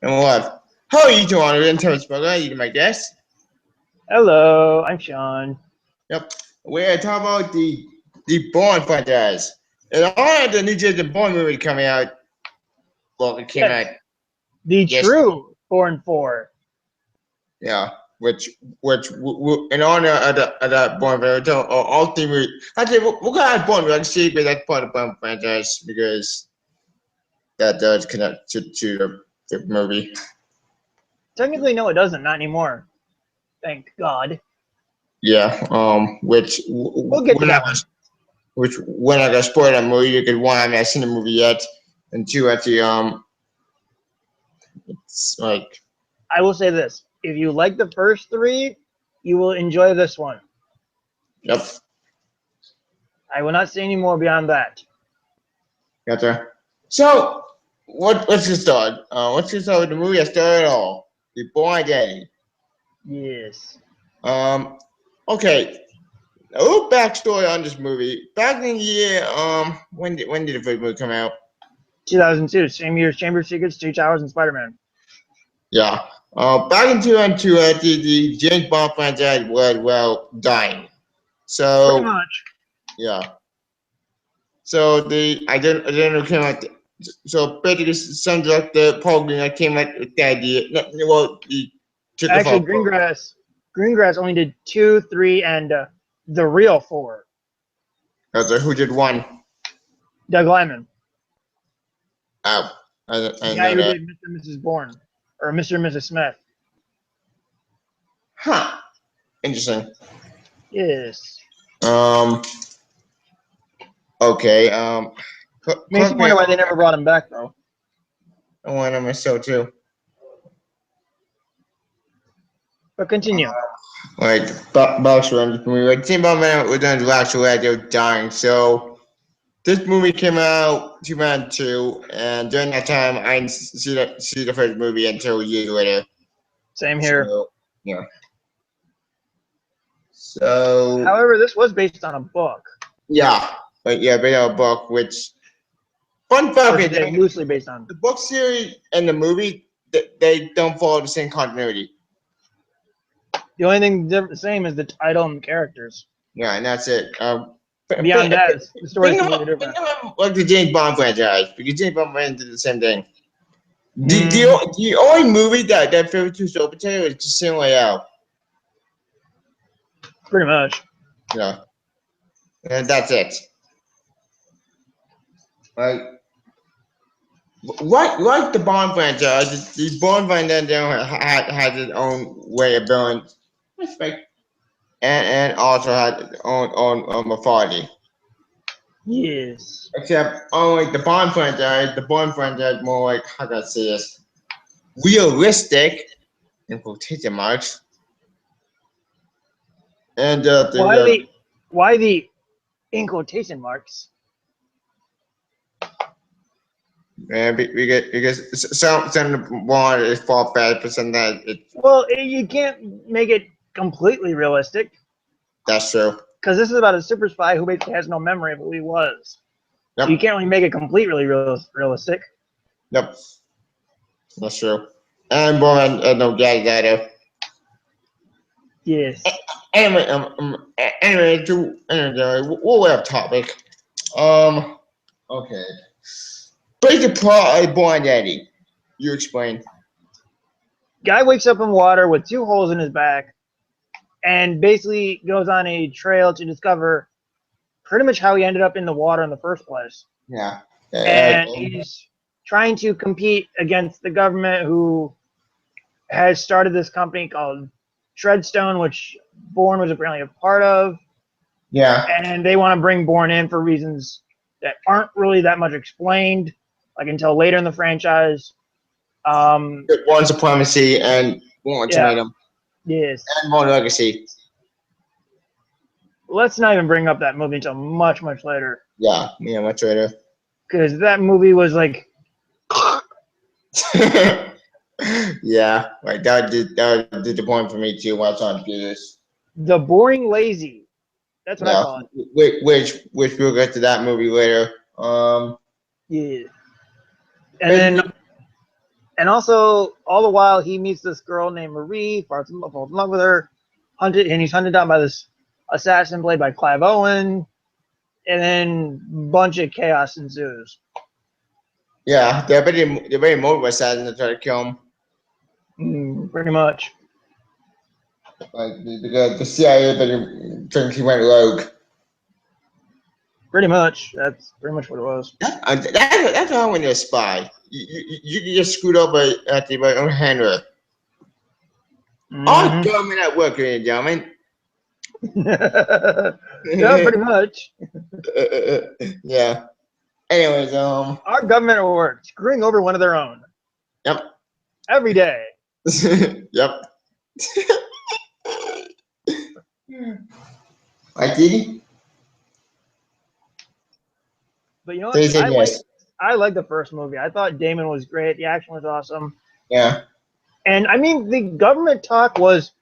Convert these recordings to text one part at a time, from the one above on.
And what? How are you doing? In terms of you my guest. Hello, I'm Sean. Yep. We're talking about the Bourne franchise. And all had the new Jason Bourne movie coming out. Well, it came out Yes, the yesterday. true Bourne 4. Yeah. In honor of that Bourne franchise, all three movies. Actually, we're gonna have Bourne. We're gonna see, but that's part of the Bourne franchise because that does connect to the movie. Technically, no, it doesn't. Not anymore. Thank God. Yeah. We'll get to that one. Which when I got spoiled that movie, you could one, I haven't seen the movie yet, and two, actually, it's like, I will say this. If you like the first three, you will enjoy this one. yep, I will not say any more beyond that. gotcha. So, let's just start. Let's just start with the movie that started it all, The Bourne Identity. Yes. Um, okay, a little backstory on this movie. Back in the year, when did the first movie come out? 2002, same year as Chamber of Secrets, Two Towers, and Spider-Man. Yeah. Back in 2002, the James Bond franchise was, well, dying. Pretty So, much. yeah. So I didn't know came out. So basically, some director Paul Green came out with the idea. Well, he took it Actually, from Greengrass only did 2, 3, and the real 4. who did one. Doug Lyman, Oh, the I guy know who that. did Mr. and Mrs. Bourne, or Mr. and Mrs. Smith. Huh. Interesting. Yes. Um. Okay. Makes you Correct me. wonder why they never brought him back, though. I want to myself too. But continue. Like Box Run movie. Like Team Bomb Man was done the actual they were dying. So this movie came out 2002, and during that time, I didn't see the first movie until years later. Same here. So yeah. So However, this was based on a book. yeah, but yeah, but a book. Which fun fact Or is should say loosely based on. the book series and the movie they don't follow the same continuity. The only thing the same is the title and the characters. Yeah, and that's it. Beyond that, the story is completely Think different. about like the James Bond franchise because James Bond franchise did the same thing. Mm, The only movie that favored two soap potato is Casino Royale. pretty much. Yeah, and that's it. Like like the Bond franchise, the Bond franchise has its own way of building respect, and also has its own authority. Yes. Except unlike the Bond franchise more like how can I say this? Realistic in quotation marks. And Why the in quotation marks? because some of the Bond is far better, but sometimes it's Well, you can't make it completely realistic that's true. because this is about a super spy who basically has no memory of who he was. So you Yep, can't really make it completely realistic. yep, that's true. And Bond no gag either. Yes. Anyway, we'll off topic. Um, okay. Basic plot of Born Identity. You explain. Guy wakes up in water with 2 holes in his back and basically goes on a trail to discover pretty much how he ended up in the water in the first place. Yeah. And he's trying to compete against the government who has started this company called Treadstone, which Bourne was apparently a part of. Yeah. And they want to bring Bourne in for reasons that aren't really that much explained, like until later in the franchise. Born Supremacy and Born Yeah. Ultimatum Yes. and Born Legacy. Let's not even bring up that movie until much, much later. Yeah, much later. Because that movie was like. Yeah, like that did the point for me too when I was on this. The boring lazy. That's what I Yeah, call it. which we'll get to that movie later. Yeah. And And also, all the while, he meets this girl named Marie, falls in love with her, and he's hunted down by this assassin played by Clive Owen, and then a bunch of chaos ensues. Yeah, they're very motivated assassins to try to kill him. Pretty much. Because the CIA thinks he went rogue. Pretty much. That's pretty much what it was. That's how when you're a spy. You get screwed over at the own handler. All government at work, ladies and gentlemen. Yeah, pretty much. Yeah. Anyways, our government at work screwing over one of their own. Yep. Every day. Yep. I did. But you know what? I like the first movie. I thought Damon was great. The action was awesome. Yeah. And I mean, the government talk was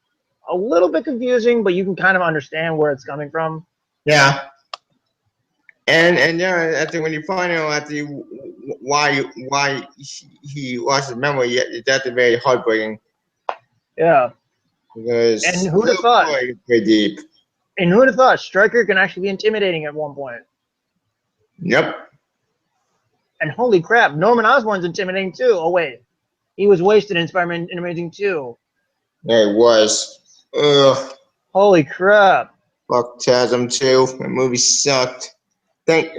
a little bit confusing, but you can kind of understand where it's coming from. Yeah. And yeah, I think when you find out why he lost his memory, that's very heartbreaking. Yeah. Because and who'd have thought? Pretty deep. And who'd have thought Stryker can actually be intimidating at one point? Yep. And holy crap, Norman Osborn's intimidating too. Oh wait, he was wasted in Spider-Man in Amazing 2. Yeah, it was. Ugh. Holy crap. Fuck Chasm 2. The movie sucked. Thank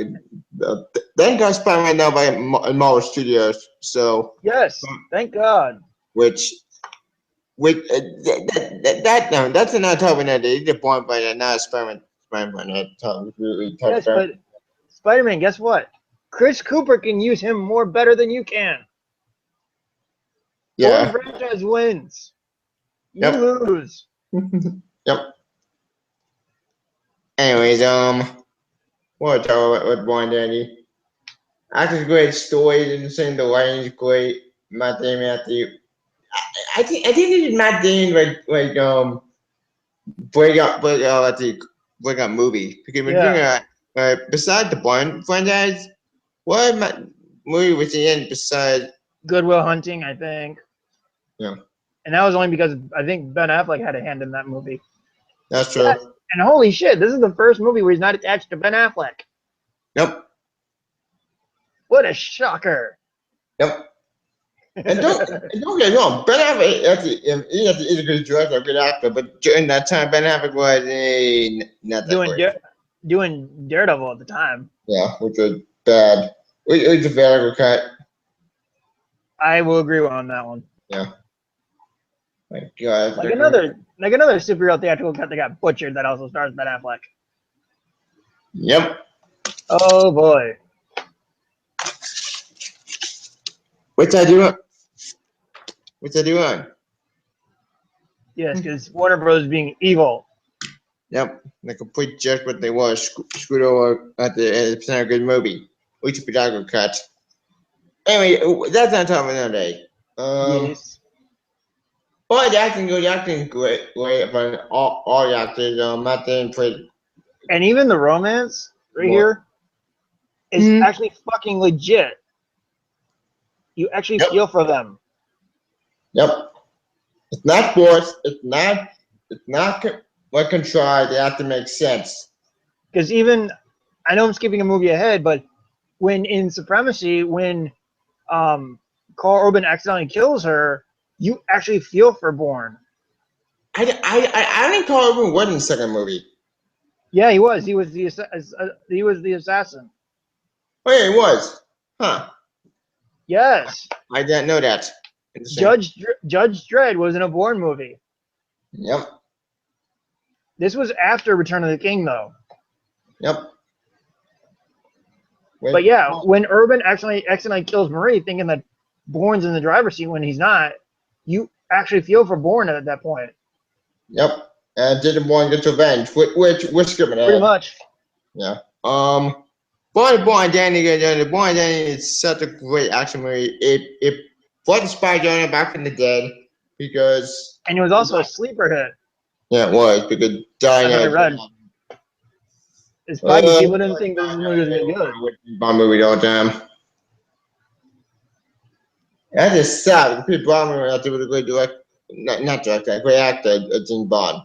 God Spider-Man now by Marvel Studios. So. Yes, thank God. That's another topic that they did Bourne, but not Spider-Man. Yes, but Spider-Man, guess what? Chris Cooper can use him more better than you can. Yeah. Bourne franchise wins. You lose. Yep. Anyways, what talk about Bourne, Danny? Acting's great, story and the writing's great. Matt Damon I think they did Matt Damon break up movie because we're doing besides the Bourne franchise, what movie was he in besides Good Will Hunting, I think. Yeah. And that was only because I think Ben Affleck had a hand in that movie. That's true. Yes. And holy shit, this is the first movie where he's not attached to Ben Affleck. Yep. What a shocker. Yep. And don't get me wrong, Ben Affleck is a good director, a good actor, but during that time, Ben Affleck was not that doing Daredevil at the time. Yeah, which was bad. It was a very cut. I will agree on that one. Yeah. My God. Like another superhero theatrical cut that got butchered that also stars Ben Affleck. Yep. Oh boy. What's that doing? What's that doing? Yes, because Warner Bros. Being evil. Yep. The complete jerk what they was. Screwed over at the percent of a good movie. Which theatrical cut. Anyway, that's not talking another day. Yes. But the acting great from all the actors. Matt Damon played. And even the romance here is actually fucking legit. You actually feel for them. Yep. It's not forced. It's not like contrived. They have to make sense. Because even, I know I'm skipping a movie ahead, but when in Supremacy, when Carl Urban accidentally kills her, you actually feel for Bourne. I think Carl Urban was in the second movie. Yeah, he was. He was the assassin. Oh yeah, he was. Huh. Yes. I didn't know that. Judge Dredd was in a Bourne movie. Yep. This was after Return of the King, though. Yep. But yeah, when Urban accidentally kills Marie, thinking that Bourne's in the driver's seat when he's not, you actually feel for Bourne at that point. Yep. And didn't Bourne get revenge? Which we're skipping ahead. Pretty much. Yeah. Bourne Danny is such a great action movie. It brought the Spider-Man back from the dead because. And it was also a sleeper hit. Yeah, it was because dying. I read. It's probably people didn't think this movie was gonna be good. Bond movie all the time. That is sad. Pete Bromley went out there with a great director, not director, a great actor, James Bond.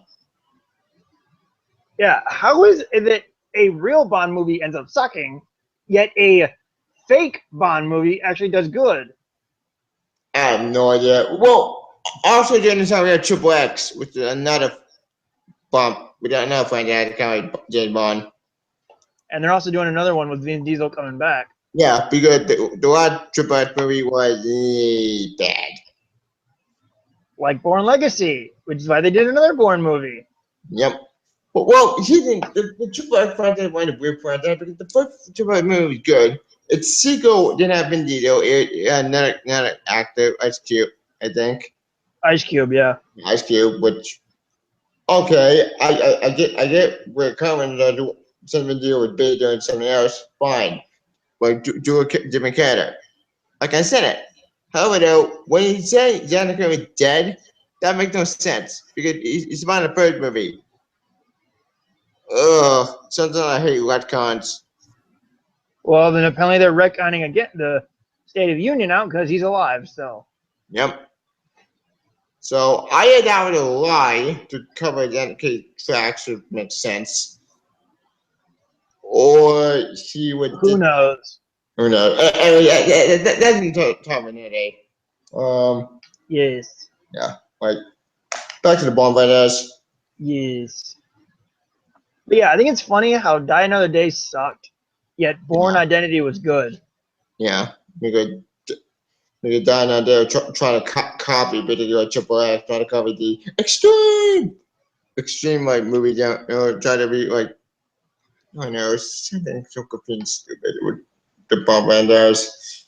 Yeah, how is it that a real Bond movie ends up sucking, yet a fake Bond movie actually does good? I have no idea. Well, also during this time we had Triple X, which is another bump. We got another franchise kind of James Bond. And they're also doing another one with Vin Diesel coming back. Yeah, because the last Triple X movie was bad. Like Bourne Legacy, which is why they did another Bourne movie. Yep. But, well, the Triple X franchise was a weird franchise because the first Triple X movie was good. Its sequel didn't have Vin Diesel. It had another actor, Ice Cube, I think. Ice Cube, yeah. Ice Cube, which okay, I get where it coming to something to deal with Bay doing something else, fine. But do a different character. Like I said it. However, though, when you say Danica is dead, that makes no sense because he's about the first movie. Ugh, sometimes I hate retcons. Well, then apparently they're retconning again the State of Union out because he's alive. So Yep. So I had that with a lie to cover Danica facts would make sense. Or she would. who knows? Who knows? That's the time of day. Yes, Yeah. Like back to the bonfires. yes. But yeah, I think it's funny how Die Another Day sucked, yet Bourne Yeah. Identity was good. Yeah. We could die out there trying to copy, basically like Triple X, trying to copy the extreme like movie down, try to be like I don't know something so confusing stupid with the bonfires.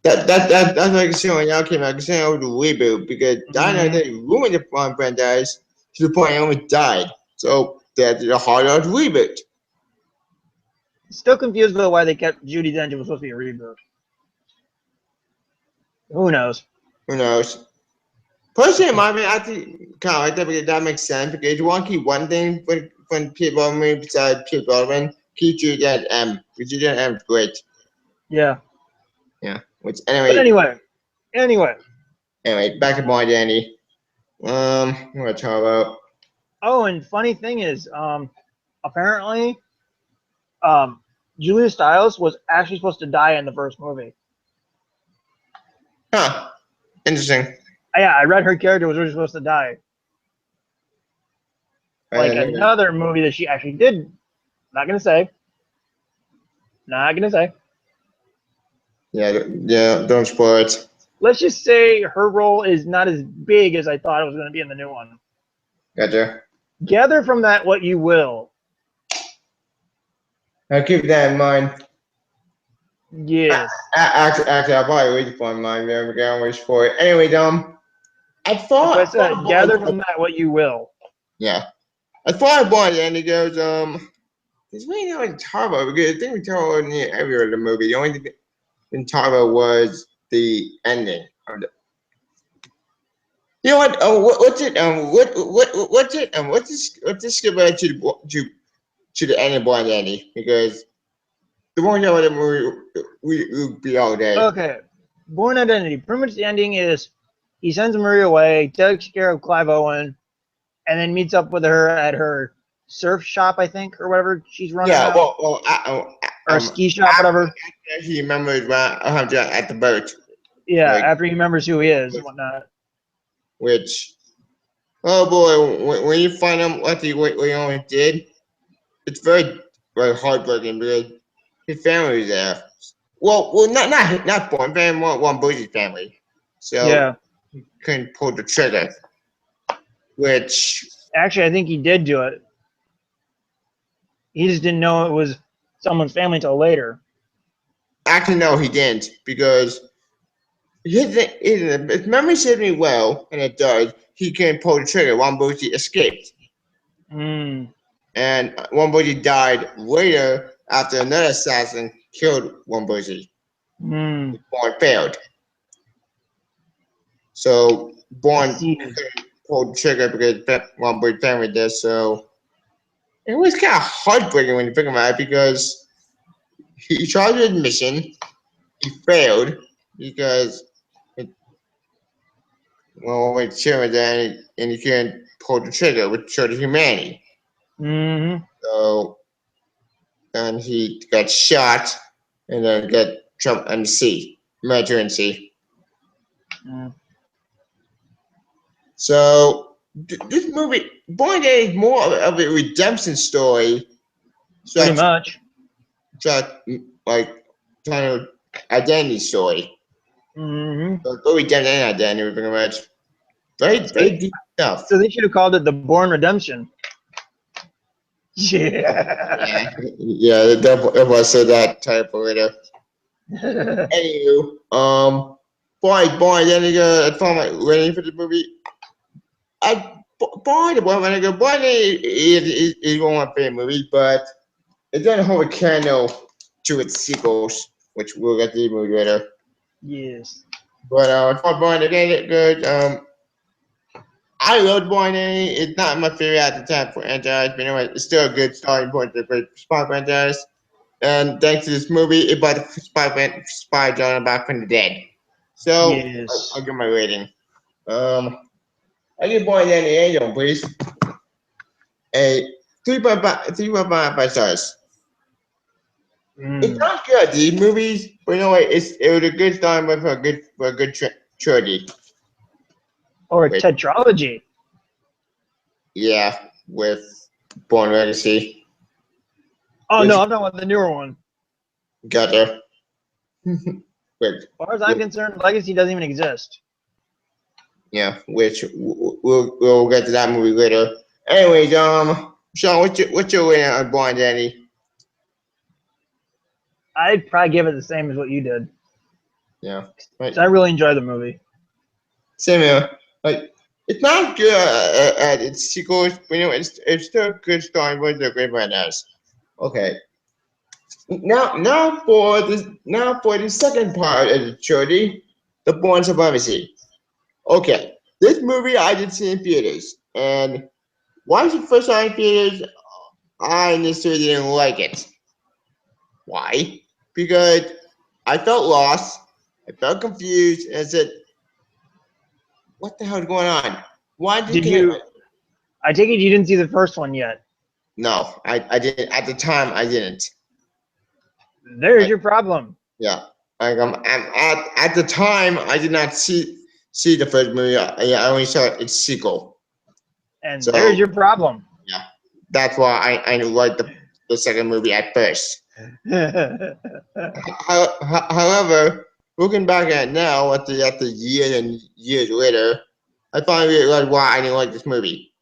That's like saying when y'all came out, saying over the reboot because Dino Mhm. they ruined the Bond franchise to the point it almost died. So that's the harder to reboot. Still confused by why they kept Judy Dench. It was supposed to be a reboot. Who knows? Who knows? Personally, in my opinion, I think kind of like that because that makes sense because you want to keep one thing when people besides Pierre Baldwin, keep Judy at M. Because Judy at M is great. Yeah. Yeah. Which But anyway. back to Bond Danny. What am I talk about? Oh, and funny thing is, apparently, Julia Stiles was actually supposed to die in the first movie. Huh. Interesting. Yeah, I read her character was really supposed to die. Like another movie that she actually did. Not gonna say. Not gonna say. Yeah, don't spoil it. Let's just say her role is not as big as I thought it was going to be in the new one. Gotcha. Gather from that what you will. I'll keep that in mind. Yes. Actually, I'll probably wait for mine. We're gonna wait for it. Anyway, I That's what I thought. said. Gather from that what you will. Yeah. As far as Bond, and he goes, there's really not like to talk about because I think we talked about in every other movie. The only thing we didn't talk about was the ending of the. You know what? What's it? What's it? What's this skip to the ending of Bond Andy? Because the one that movie we would be all day. Okay. Bourne Identity. Pretty much the ending is he sends Marie away, takes care of Clive Owen, and then meets up with her at her surf shop, I think, or whatever she's running Yeah, now. Or ski shop, whatever. He remembers at the boat. Yeah, after he remembers who he is and whatnot. Which, oh boy, when you find out what he only did, it's very heartbreaking because his family was there. Well, not Bourne family, one Boozy's family. So yeah, he couldn't pull the trigger. Which actually, I think he did do it. He just didn't know it was someone's family until later. actually no, he didn't because his memory serves me well, and it does. He couldn't pull the trigger. One Boozy escaped. Mm. And one Boozy died later after another assassin killed one Boozy. Mm. Bourne failed. So Bourne couldn't pull the trigger because one Boozy family did. So it was kind of heartbreaking when you think about it because he tried his mission, he failed because his well, with Shimmer then, and he couldn't pull the trigger, which showed his humanity. Mm-hmm. So, and he got shot, and then got jumped on the sea, emergency. Mm. So, this movie, Bourne is more of a redemption story. Pretty Such, much. such like kind of identity story. Mm-hmm. So, go redemption and identity, pretty much. Very, So very they, deep stuff. so they should have called it the Bourne Redemption. Yeah, Yeah. yeah, that was that type of later. Anywho, boy, then you go. I found my waiting for the movie. Boy, the boy, when I go, boy, is one of my favorite movies, but it doesn't hold a candle to its sequels, which we'll get to the movie later. Yes. But I thought Boy, again, good. I loved Boy. It's not my favorite at the time for franchise, but anyway, it's still a good starting point to a great spy franchise. And thanks to this movie, it brought the spy genre back from the dead. So I'll Yes. give my rating. I give Boy Danny Angel, please. A 3.5 stars. It's Mm. not good, these movies, but you know what? It was a good starting point for a good trilogy. Or a With tetralogy. yeah, with Born Legacy, Oh which no, I'm talking about the newer one. got there. with, As far as I'm with concerned, Legacy doesn't even exist. yeah, which we'll get to that movie later. Anyways, Sean, what's your rating on Born Danny? I'd probably give it the same as what you did. Yeah, right. 'Cause I really enjoy the movie. Same here. Like, it's not good at its sequels, but you know, it's still a good starting point to a great franchise. Okay. Now for the second part of the trilogy, the Bourne Supremacy. Okay. This movie I did see in theaters, and once it first saw in theaters, I initially didn't like it. Why? Because I felt lost, I felt confused, and I said, "What the hell is going on? Why did Did can you? I take it you didn't see the first one yet. No, I didn't. At the time, I didn't. There's Like, your problem. yeah, like at the time, I did not see the first movie. I only saw its sequel. And there's So your problem. yeah, that's why I liked the second movie at first. However, looking back at it now, at the years and years later, I finally realized why I didn't like this movie.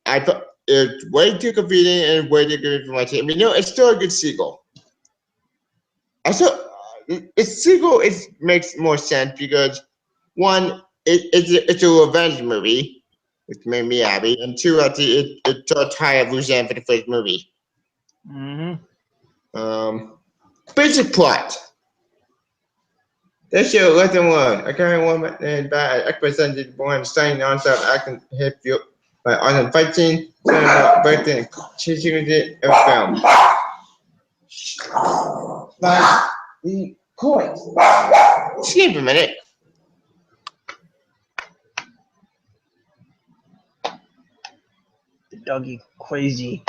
I thought it's way too confusing and way too good for my team. I mean, it's still a good sequel. I still its sequel makes more sense because one, it's a revenge movie, which made me happy, and two, it sort of tied loose end for the first movie. hmm Um, basic plot. They show let them alone. A current woman and bad represented born studying non-stop acting hip fuel by art fighting, birthday and teaching it a film. But the point. Skip a minute. The doggy crazy.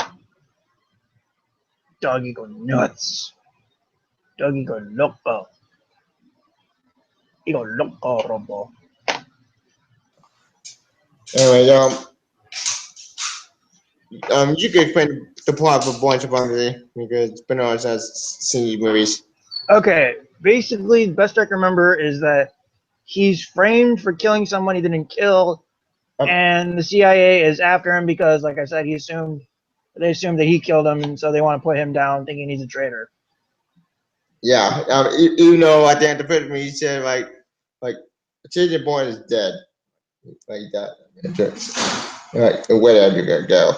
Doggy go nuts. Doggy go loco. He go loco, robo. Anyway, you can explain the plot for Born Supremacy because it's been on since seen these movies. Okay, basically, the best I can remember is that he's framed for killing someone he didn't kill, Um, and the CIA is after him because, like I said, they assumed that he killed him, and so they want to put him down, thinking he's a traitor. yeah, even though at the end of the film he said like Jason Born is dead, like that. Like wherever you gonna go.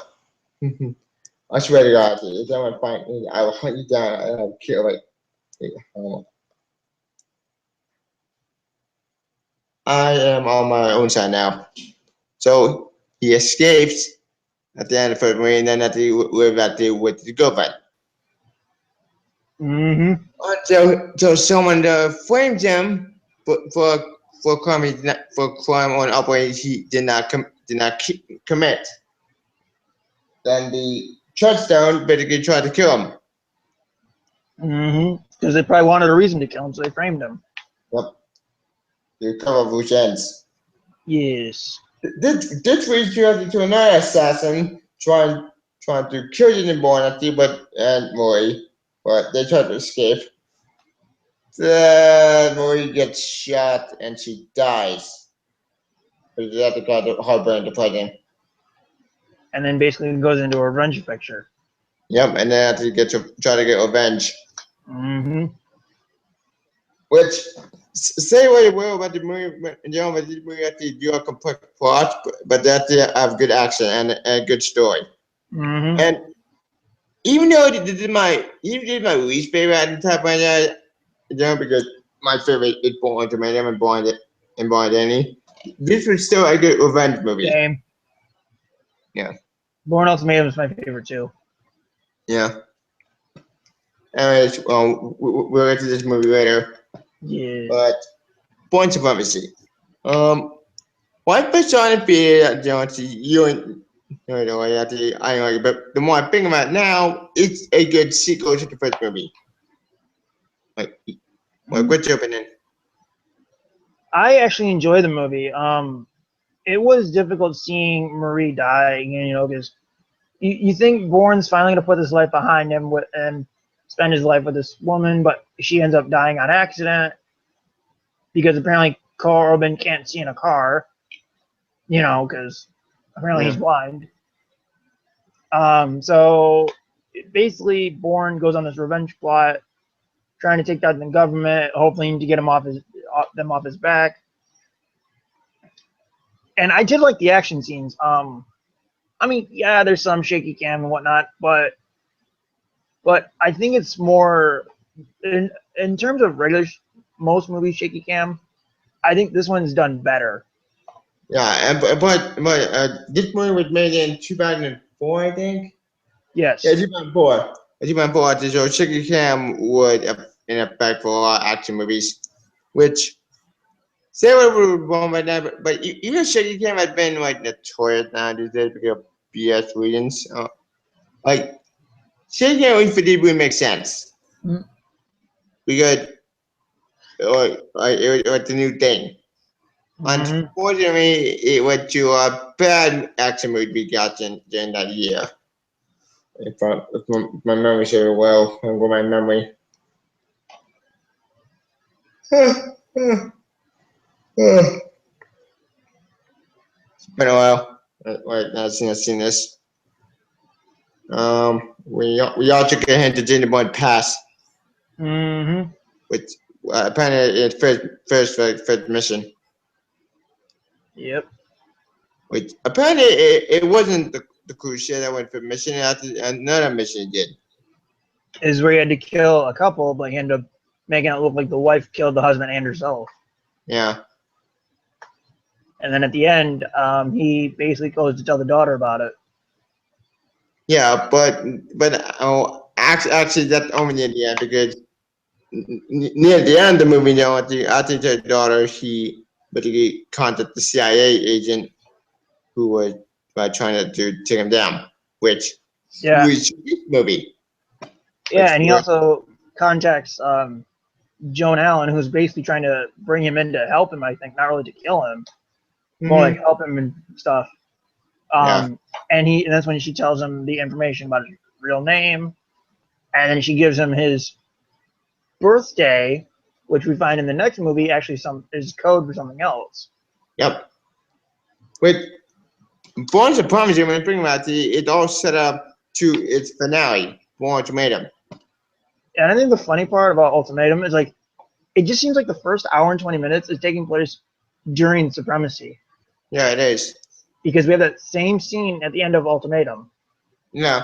I swear to God, if someone find me, I will hunt you down and I'll kill like. I am on my own side now. So he escapes at the end of the film, and then at the with the girlfriend. Mm-hmm. Until someone frames him for crime on operation he did not commit. Then the touchdown basically tried to kill him. Because they probably wanted a reason to kill him, so they framed him. Yep. To cover loose ends. Yes. This leads you to another assassin trying to kill Jason Borune, and Murray, but they try to escape. Then Murray gets shot and she dies. But they have to got the heartburn to play him. And then basically goes into a revenge picture. Yep, and then have to try to get revenge. Which say what you will about the movie, but this movie actually do a complex plot, but they actually have good action and a good story. And even though this is my least favorite at the time right now, because my favorite is Bourne to me, and Bourne Danny. This was still a good revenge movie. Same. Yeah. Bourne Ultimatum is my favorite too. Yeah. Anyways, we'll get to this movie later. Yeah. But Bourne Supremacy. One person appeared, you and I know, but the more I think about it now, it's a good sequel to the first movie. What's your opinion? I actually enjoy the movie. It was difficult seeing Marie die, because you think Bourne's finally going to put his life behind him and spend his life with this woman, but she ends up dying on accident because apparently Corbin can't see in a car, because apparently he's blind. So basically, Bourne goes on this revenge plot, trying to take down the government, hoping to get them off his back. And I did like the action scenes. Yeah, there's some shaky cam and whatnot, but I think it's more in terms of regular most movies shaky cam. I think this one's done better. Yeah, but this movie was made in 2004, I think. Yes. Yeah, 2004. 2004. So shaky cam would in effect for a lot of action movies, which. Say what we were wrong right now, but even shaky cam has been like notorious now these days because of BS reasons. Like shaky cam for these would make sense because it was the new thing. Unfortunately, it went to a bad action movie we got during that year. If my memory serves well, I'm going my memory. It's been a while. I've seen this. We all took a hint to Jason Bourne pass. Which apparently it's first mission. Yep. Which apparently it wasn't the cruise ship that went for mission. After another mission did. Is where he had to kill a couple, but he ended up making it look like the wife killed the husband and herself. Yeah. And then at the end, he basically goes to tell the daughter about it. Yeah, but actually that's only near the end because near the end of the movie, I think the daughter she basically contacted the CIA agent who was trying to take him down, which was this movie. Yeah, and he also contacts Joan Allen, who's basically trying to bring him in to help him. I think not really to kill him, more like help him and stuff. And that's when she tells him the information about his real name, and then she gives him his birthday, which we find in the next movie actually is code for something else. Yep. With Bourne Supremacy, when I bring about it all set up to its finale, Bourne Ultimatum. And I think the funny part about Ultimatum is like it just seems like the first hour and 20 minutes is taking place during Supremacy. Yeah, it is. Because we have that same scene at the end of Ultimatum. No.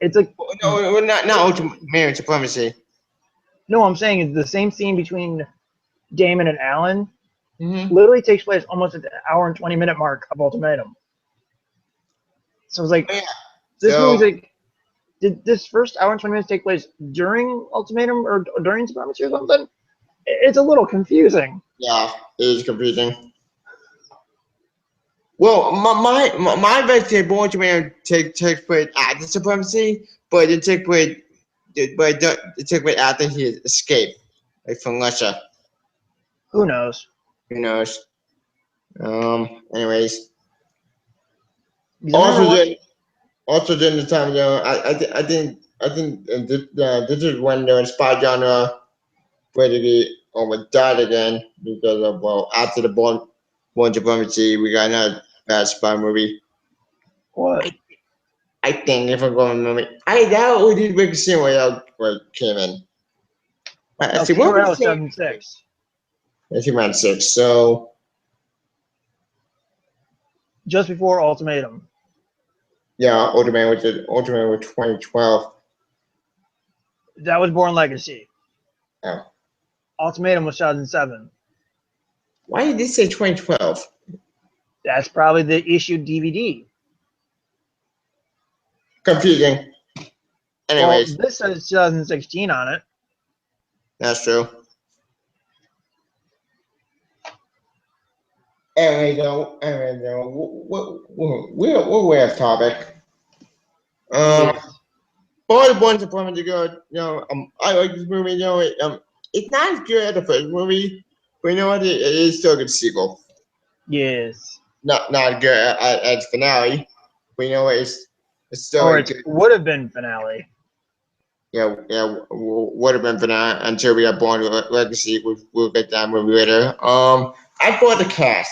It's like no, not Ultimatum, Supremacy. No, I'm saying it's the same scene between Damon and Alan. Literally takes place almost at the hour and 20-minute mark of Ultimatum. So it's like this movie's like, did this first hour and 20 minutes take place during Ultimatum or during Supremacy or something? It's a little confusing. Yeah, it is confusing. Well, my investigation Born takes place at the supremacy, but it took place after he escaped, like from Russia. Who knows? Who knows? Anyways, Because I remember also one. also during the time, this is when the spy genre basically almost died again because of after the Born Supremacy, we got another bad spy movie. What? I think if I'm going to remember, I that we did big scene where it came in. I No, see Casino what Royale was was saying. 2006. I think around six. So Just before Ultimatum. yeah, Ultimate was 2012. That was Bourne Legacy. Oh. Ultimatum was 2007. Why did this say 2012? That's probably the issued DVD. Confusing. Well, Anyways, this says 2016 on it. that's true. We're way off topic. Um, Yes. Boy, Born Supremacy to go. I like this movie. It's not as good as the first movie, but you know what? It is still a good sequel. Yes. Not good at finale, but you know what? It's still Or a it good. would have been finale. Would have been finale until we got Born Legacy. We'll get that movie later. I thought the cast.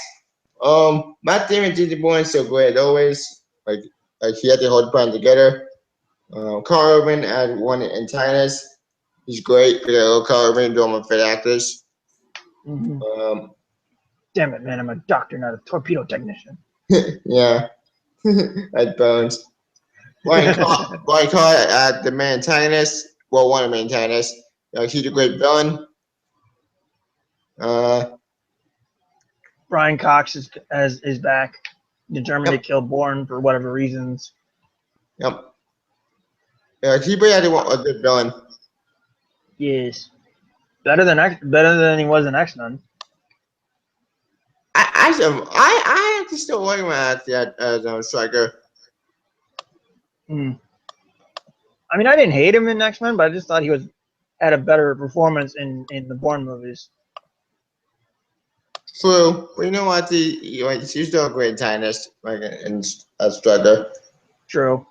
Matt Damon, Jason Borune is so great always. Like he had to hold the plan together. Carl Urban had one antagonist. He's great because Carl Urban doing my favorite actors. Mm-hmm. Um, Damn it, man! I'm a doctor, not a torpedo technician. yeah, at Bones. Brian Carr at the main antagonist. Well, one of the main antagonists. He's a great villain. Uh, Brian Cox is back, determined to yep, kill Bourne for whatever reasons. yep. He really had a good villain. Yes. Better than he was in X-Men. I actually still like him as Striker. Mm. I mean, I didn't hate him in X-Men, but I just thought he had a better performance in the Bourne movies. True, but you know what? He's still a great antagonist, like in as Striker. True.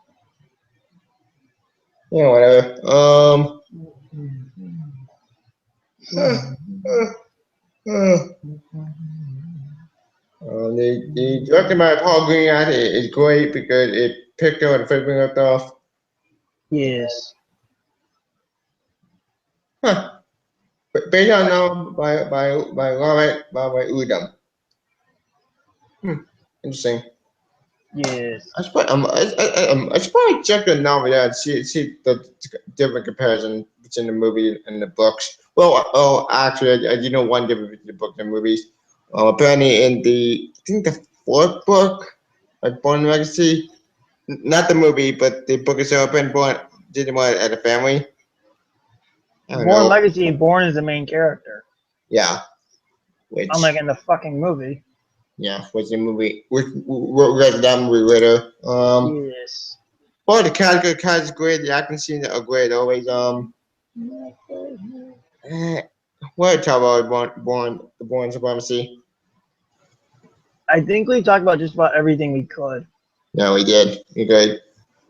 Yeah, whatever. The directed by Paul Greengrass is great because it picked up the first movie left off. Yes. Huh. Based on known by Robert Udom. Interesting. Yes. I should probably check the novel and see the different comparison between the movie and the books. Well, actually, I do know one difference between the book and the movies. Apparently, in I think the fourth book, like Born Legacy, not the movie, but the book is open. Born didn't want at a family. I don't Bourne know. Legacy, Bourne is the main character, Yeah, which unlike in the fucking movie. was the movie. We'll get to that movie later. Yes. Well, the cast is great. The acting scenes are great always. Eh, what talk about the Born Supremacy? I think we talked about just about everything we could. No, we did. We good.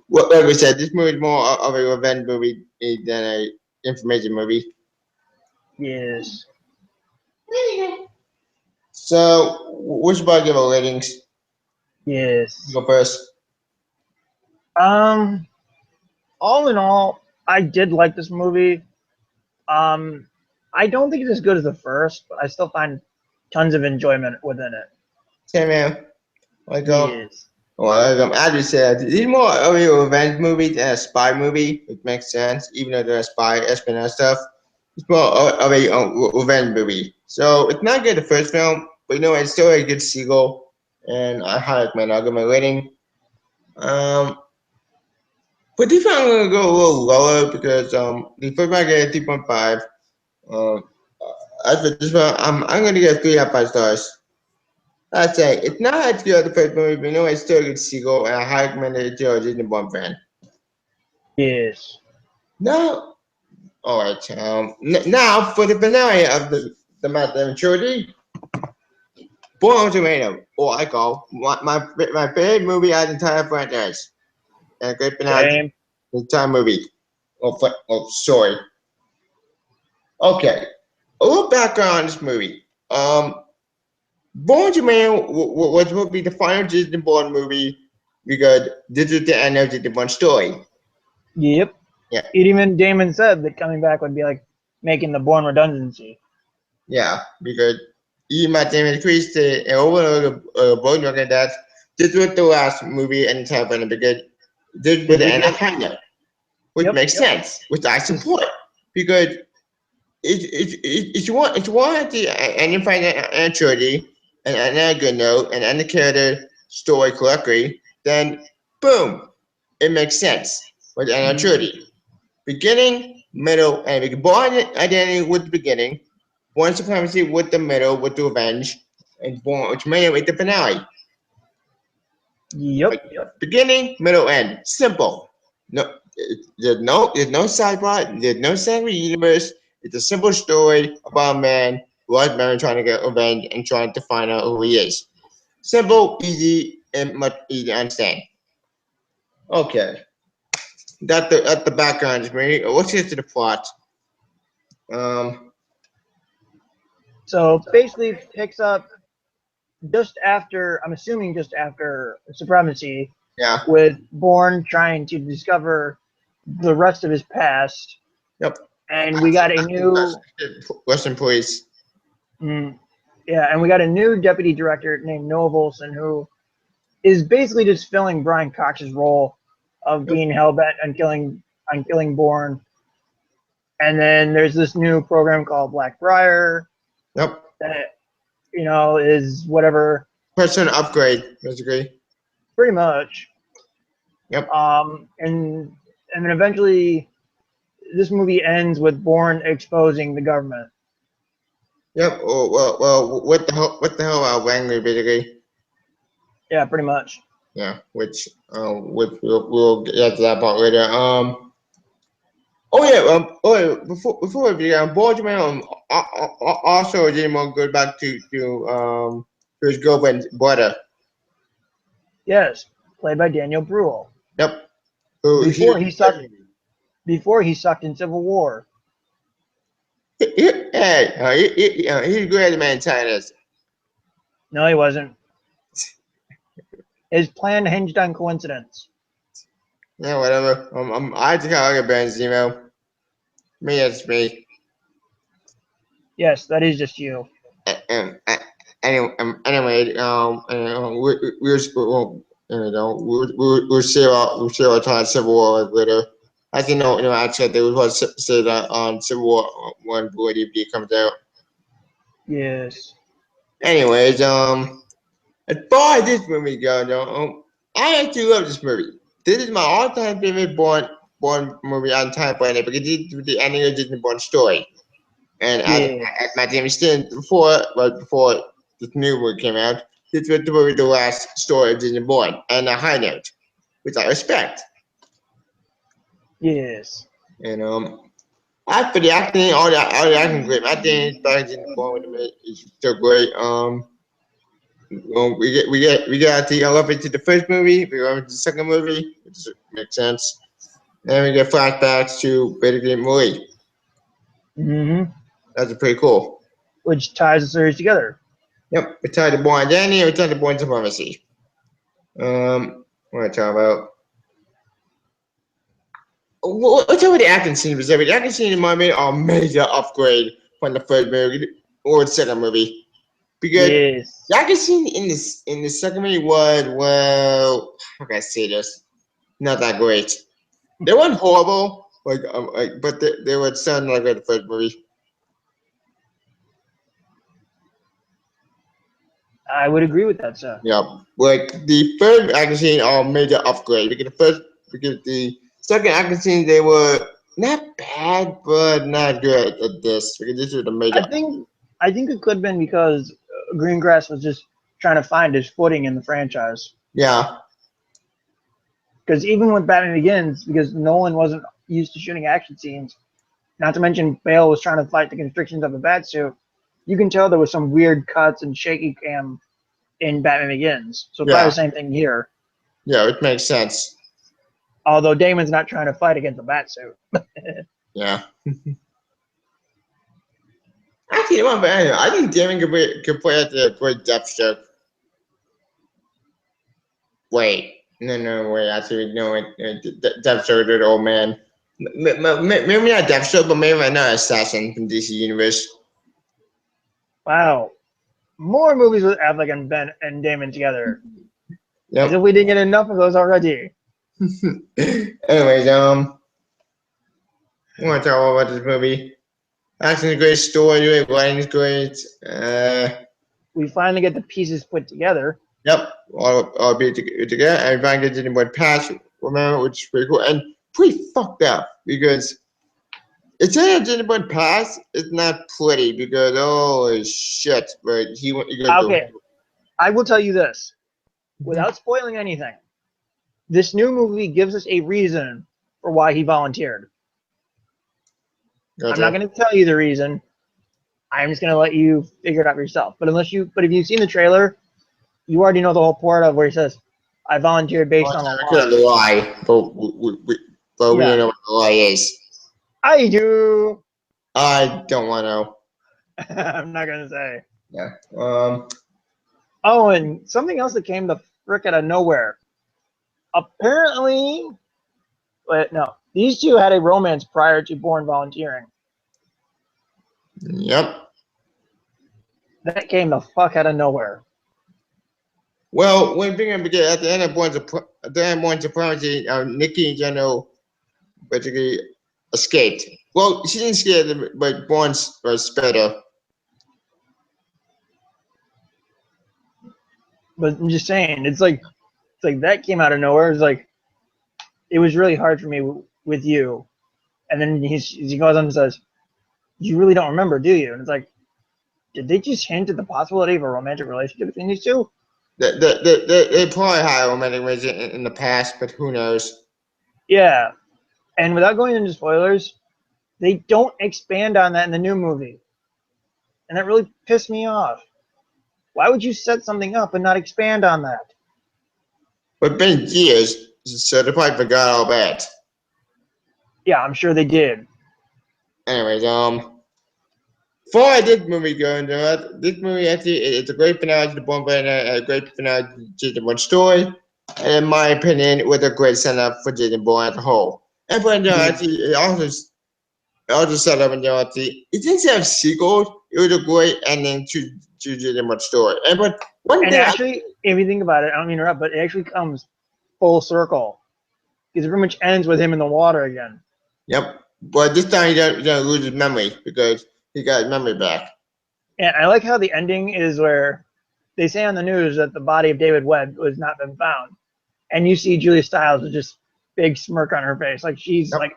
Well, like we said, this movie is more of a revenge movie than a information movie. Yes. So, we should probably give our ratings. Yes. Go first. Um. All in all, I did like this movie. I don't think it's as good as the first, but I still find tons of enjoyment within it. Same man. Like Yes. as you said, this is more of a revenge movie than a spy movie, which makes sense. Even though they're spy espionage stuff, it's more of a revenge movie. So it's not good the first film, but you know it's still a good sequel, and I highly recommend. I'll give my rating. Um, but this one I'm gonna go a little lower because the first one I get 3.5. Um, As for this one, I'm gonna give 3.5 stars. I'd say it's not as good as the first movie, but it's still a good sequel, and I highly recommend it to a Disney Bond fan. Yes. Now, all right. Now for the finale of the Matt Damon trilogy, Born Tomato, or I call my favorite movie out of the entire franchise, and a great finale to Same. the entire movie. Or story. Okay, a little background on this movie. Born to Man was will be the final Disney Bond movie because this is the end of the Bond story. Yep. Yeah, Even Damon said that coming back would be like making the Bourne redundancy. yeah, because even Matt Damon increased it and overall Bond look at that. This was the last movie and time for it because this was This the was end of it. Hannah, which Yep. makes sense, which I support because it's one of the ending final trilogy and a good note and end the character story correctly, then boom, it makes sense with the end of Mhm. trilogy. Beginning, middle, and we can Born Identity with the beginning, Born Supremacy with the middle with the revenge, and Born Ultimatum with the finale. Yep. Like, beginning, middle, end. Simple. No, there's no side plot. There's no separate universe. It's a simple story about a man who lost memory trying to get revenge and trying to find out who he is. Simple, easy, and much easy to understand. Okay, that's the background. Let's get to the plot. Um, So basically picks up just after, I'm assuming just after Supremacy, yeah, with Bourne trying to discover the rest of his past. yep. And we got a new, Western police. mm, yeah, and we got a new deputy director named Noah Volson who is basically just filling Brian Cox's role of Yep, being hell bent on killing Bourne. And then there's this new program called Blackbriar yep. that is whatever, Person upgrade, basically. pretty much. Yep. And then eventually this movie ends with Bourne exposing the government. Yep. Oh, well, what the hell, Wangler, basically. Yeah, pretty much. Yeah, which we'll get to that part later. Oh yeah. Before we begin, Baltimore also didn't want to go back to his girlfriend's brother. Yes, played by Daniel Bruhl. Yep. Who Before he sucked before he sucked in Civil War. he's great at man China's. No, he wasn't. His plan hinged on coincidence. Yeah, whatever. I just kind of like a Benzino. Me, that's me. Yes, that is just you. And anyway, we'll share our time Civil War later. As actually, they would say that on Civil War when Blue DVD comes out. Yes. Anyways, as far as this movie goes, I actually love this movie. This is my all-time favorite Born movie on time planet because this is the ending of Disney Born story. And Yeah. as my James said before, right before this new one came out, this was the last story of Disney Born and a high note, which I respect. Yes. And as for the acting, all the acting great. My James back Disney Born with me is still great. We got the elevator to the first movie, we go into the second movie, which makes sense. Then we get flashbacks to basically Marie. Mm-hmm. That's pretty cool. Which ties the series together. Yep, we tied the Born Danny, we tied the Born Supremacy. What I talk about? What's over the acting scene specific? The acting scene in my opinion are a major upgrade from the first movie or the second movie because Yes. the acting scene in the second movie was how can I say this? Not that great. They weren't horrible, but they were sound like the first movie. I would agree with that, sir. Yeah, like the first acting scene are a major upgrade because the second acting scene they were not bad, but not good at this because this is the major. I think it could have been because Greengrass was just trying to find his footing in the franchise. Yeah, Because even with Batman Begins, because Nolan wasn't used to shooting action scenes, not to mention Bale was trying to fight the constrictions of a batsuit, you can tell there was some weird cuts and shaky cam in Batman Begins. So probably yeah, the same thing here. yeah. It makes sense. Although Damon's not trying to fight against the batsuit. Yeah. Actually, one bad. I think Damon could play at the great depth stroke. Wait, no, wait. Actually, no, depth stroke, the old man. Maybe not depth stroke, but maybe not assassin from DC Universe. Wow. More movies with Affleck and Ben and Damon together. As if Yep. we didn't get enough of those already. Anyways, I want to talk all about this movie. Action's great, story great, writing's great. We finally get the pieces put together. Yep, all be together. And finally get to patch, remember, which is pretty cool. And pretty fucked up because it's not a genuine pass. It's not pretty because holy shit, but he goes Okay, I will tell you this, without spoiling anything. This new movie gives us a reason for why he volunteered. I'm not going to tell you the reason. I'm just going to let you figure it out for yourself. But if you've seen the trailer, you already know the whole part of where he says, "I volunteered based on the law." lie, but we don't know what the lie is. I do. I don't want to. I'm not going to say. Yeah. Oh, and something else that came the frick out of nowhere. Apparently, but no, these two had a romance prior to Bourne volunteering. Yep. That came the fuck out of nowhere. Well, when being begin at the end of Bourne's apparently, Nikki in general basically escaped. Well, she didn't escape, but Bourne was better. But I'm just saying, it's like that came out of nowhere. It's like it was really hard for me with you, and then he goes on and says, "You really don't remember, do you?" And it's like, did they just hint at the possibility of a romantic relationship between these two? They probably had a romantic relationship in the past, but who knows? Yeah, and without going into spoilers, they don't expand on that in the new movie, and that really pissed me off. Why would you set something up and not expand on that? But it's been years, so they probably forgot all that. Yeah, I'm sure they did. Anyways, for this movie going to this movie actually it's a great finale to the Bourne a great finale to Jason Bourne story, and in my opinion, it was a great setup for Jason Bourne as a whole. And for actually, it also set up it didn't have sequels. It was a great ending to Jason Bourne story. But one And thing, actually, if you think about it, I don't mean to interrupt, but it actually comes full circle because it pretty much ends with him in the water again. Yep. But this time he don't lose his memory because he got his memory back. And I like how the ending is where they say on the news that the body of David Webb has not been found. And you see Julia Stiles with just big smirk on her face. Like she's like,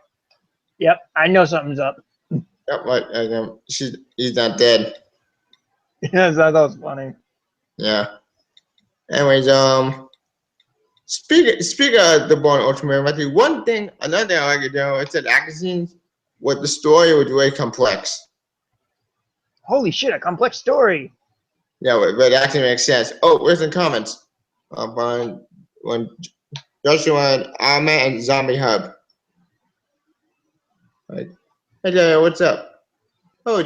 yep, I know something's up. Yep, like he's not dead. Yes, I thought that was funny. Yeah. Anyways, speak of the Bourne Ultraman, I think another thing I like it's that action scenes with the story was very complex. Holy shit, a complex story. Yeah, but it actually makes sense. Oh, where's the comments? When Joshua, Ahmed, and Zombie Hub. Right. Hey, what's up? Oh,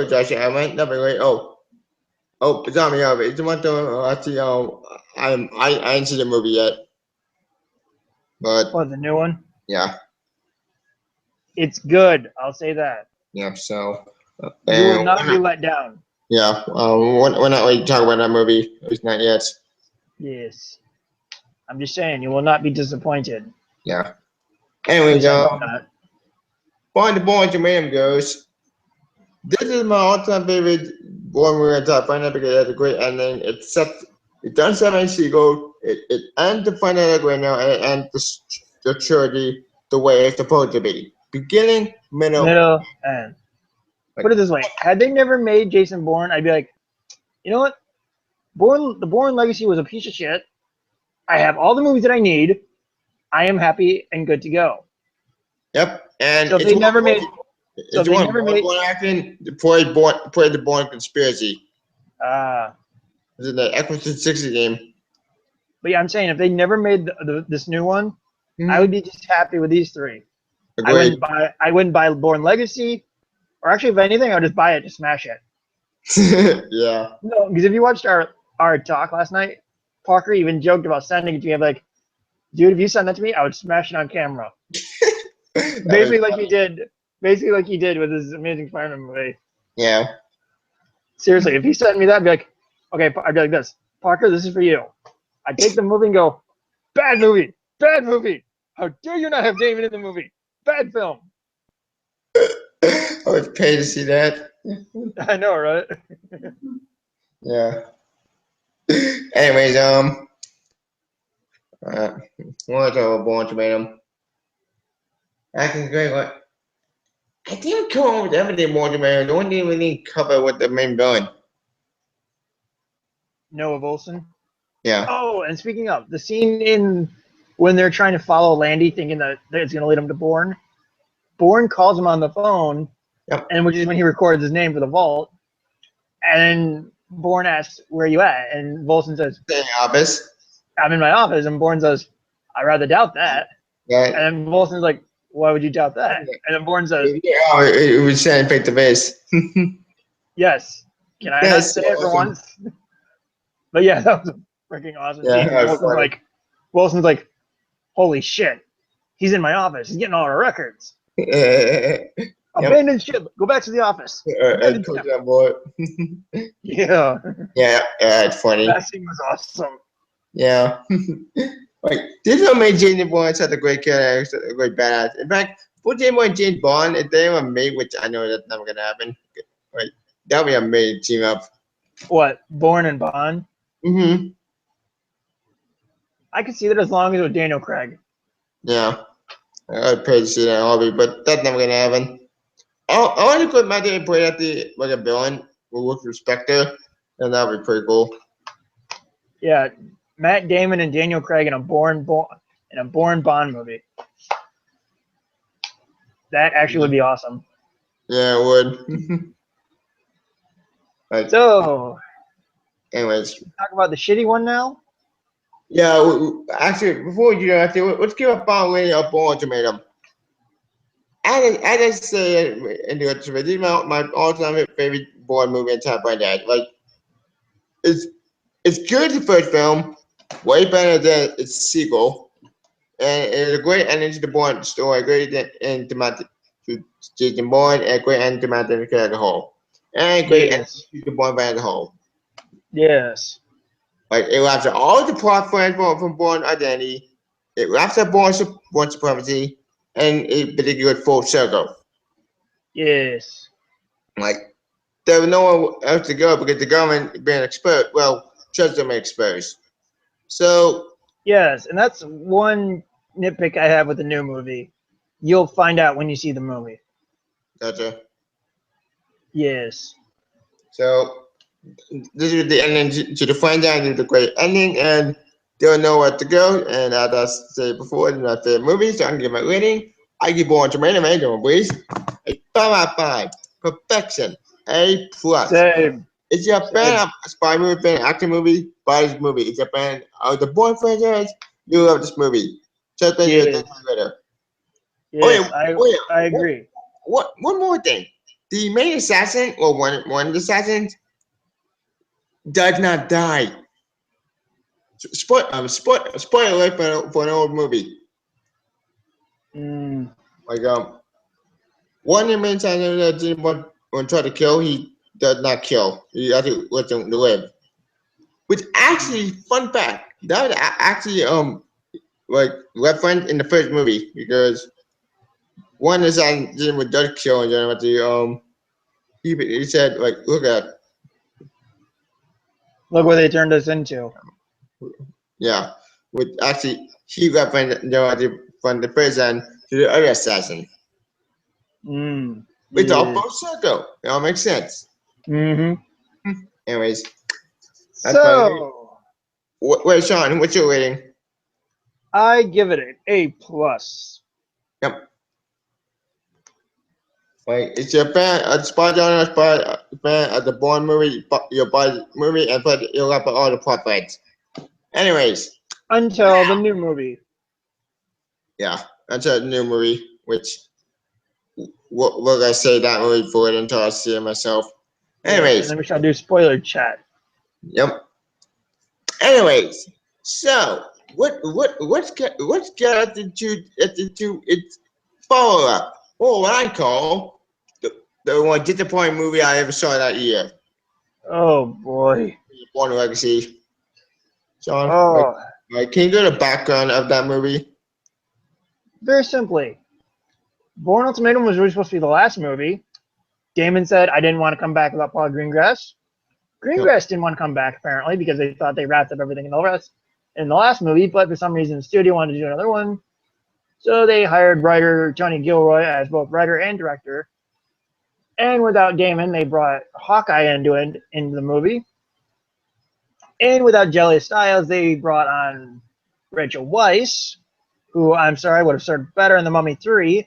Joshua, Ahmed, nothing right. Oh, Zombie Hub. It's one thing. Actually, I didn't see the movie yet, but What, the new one? yeah. It's good. I'll say that. Yeah, so You will not be let down. Yeah, we're not ready to talk about that movie. At least not yet. Yes. I'm just saying, you will not be disappointed. Yeah. Anyways, That. far the Bourne Ultimatum goes, this is my all-time favorite Bourne movie on top right now because it has a great ending. It does have a sequel. It ends the final right now and it ends the trilogy the way it's supposed to be. beginning, middle. middle, end. Like, Put it this way: had they never made Jason Bourne, I'd be like, you know what? The Bourne Legacy was a piece of shit. I have all the movies that I need. I am happy and good to go. yep, and So if they never made, so it's if they one never made, born acting play the Born conspiracy. uh, It's in the Equity 60 game. but yeah, I'm saying if they never made this new one, I would Mm-hmm. be just happy with these three. Agreed. I wouldn't buy Bourne Legacy, or actually, if anything, I'd just buy it to smash it. Yeah. No, because if you watched our talk last night, Parker even joked about sending it to me. I'm like, dude, if you send that to me, I would smash it on camera. That was Basically, like he funny. did. Basically, like he did with his Amazing Spider-Man movie. Yeah. Seriously, if he sent me that, I'd be like, okay, I'd be like this, Parker, this is for you. I'd take the movie and go, bad movie, bad movie. How dare you not have Damon in the movie? Bad film. I was paid to see that. I know, right? Yeah. Anyways, what about Born Tomato? I can agree with. I think come on with everything Born Tomato. The one thing we need to cover with the main villain. Noah Volson. Yeah. Oh, and speaking of the scene in when they're trying to follow Landy, thinking that it's going to lead them to Bourne. Bourne calls him on the phone, Yep. and which is when he records his name for the vault. And Bourne asks, "Where are you at?" And Volson says, In the office. "I'm in my office." And Bourne says, "I rather doubt that." Right. And then Volson's like, "Why would you doubt that?" And then Bourne says, Yeah, it was saying face to face. "Yes." Can I not That's say so it for awesome. once? But yeah, that was a freaking awesome Yeah, scene. that was funny. Wilson's like, "Holy shit, he's in my office. He's getting all our records. Yep. Abandoned ship. Go back to the office. I Abandoned told ship." you on board. Yeah, Yeah, it's funny. that scene was awesome. Yeah. Like, this one made James Bond such a great character, a great badass. In fact, put James Bond and James Bond, if they were made, which I know that's never gonna happen, right? That would be a amazing team up. What, Bourne and Bond? Mm-hmm. I could see that as long as it was Daniel Craig. Yeah. I'd pay to see that hobby, but that's never gonna happen. I want to put my day and put at the like a villain with Spectre, and that would be pretty cool. Yeah, Matt Damon and Daniel Craig in a Bourne Bond movie. That actually would be awesome. Yeah, it would. Like, So, anyways. talk about the shitty one now. Yeah, actually, before we do that, let's give a final rating of Bourne Ultimatum. As I say in the ultimate, this is my all-time favorite Bourne movie in top right now. Like, it's it's good the first film, way better than its sequel, and it's a great ending to the Bourne story, great ending to Jason Bourne, and a great ending to Matt Damon as a whole, and a great ending Yes. to the Bourne as a whole. Yes. Like, it wraps up all the plot points from Bourne Identity. It wraps up Bourne Supremacy, and it particularly good full circle. Yes. Like, there was nowhere else to go because the government being exposed. Well, church them exposed. So, Yes, and that's one nitpick I have with the new movie. You'll find out when you see the movie. gotcha. Yes. So, this is the ending to the franchise. It's a great ending, and they don't know where to go. And as I said before, it's my favorite movie, so I can give my rating. I give Born Tomato Man, please. A 5 out of 5. Perfection. A plus. Same. If you're a fan Same. of a spy movie, fan, action movie, buy this movie. If you're a fan of the Bourne franchise, you love this movie. Just like you're Yes. a Oh Yes. yeah, oh yeah. I agree. One more thing. The main assassin, or one of the assassins, does not die. Spoiler alert for an old movie. Mm, Like one of the main assassin that didn't want to try to kill, he does not kill. He actually lets him to live. Which actually, fun fact, that was actually like referenced in the first movie because one assassin didn't does kill and then he said like look at look what they turned us into. yeah, which actually he referenced from the first one to the other assassin. It's all Yeah. full circle. It all makes sense. Mm-hmm. Anyways, that's my. So Wait, Sean, what's your rating? I give it an A plus. Yep. Wait, it's your fan, spot on a spot fan of the Bourne movie, your body movie, and put you'll up all the plot points. Anyways, Until the new movie. yeah, that's a new movie, which we're gonna say that movie for it until I see it myself. Yes, and Anyways, then we shall do spoiler chat. yep. Anyways, so what's got at the two it's follow up or what I call the one disappointing movie I ever saw that year. Oh boy. Born Legacy. Sean, Oh, can you go to the background of that movie? very simply, Bourne Ultimatum was really supposed to be the last movie. Damon said, I didn't want to come back without Paul Greengrass. Yep. Greengrass didn't want to come back, apparently, because they thought they wrapped up everything in the last movie, but for some reason the studio wanted to do another one. So they hired writer Tony Gilroy as both writer and director. And without Damon, they brought Hawkeye into the movie. And without Jelly Styles, they brought on Rachel Weisz, who I'm sorry would have served better in The Mummy 3,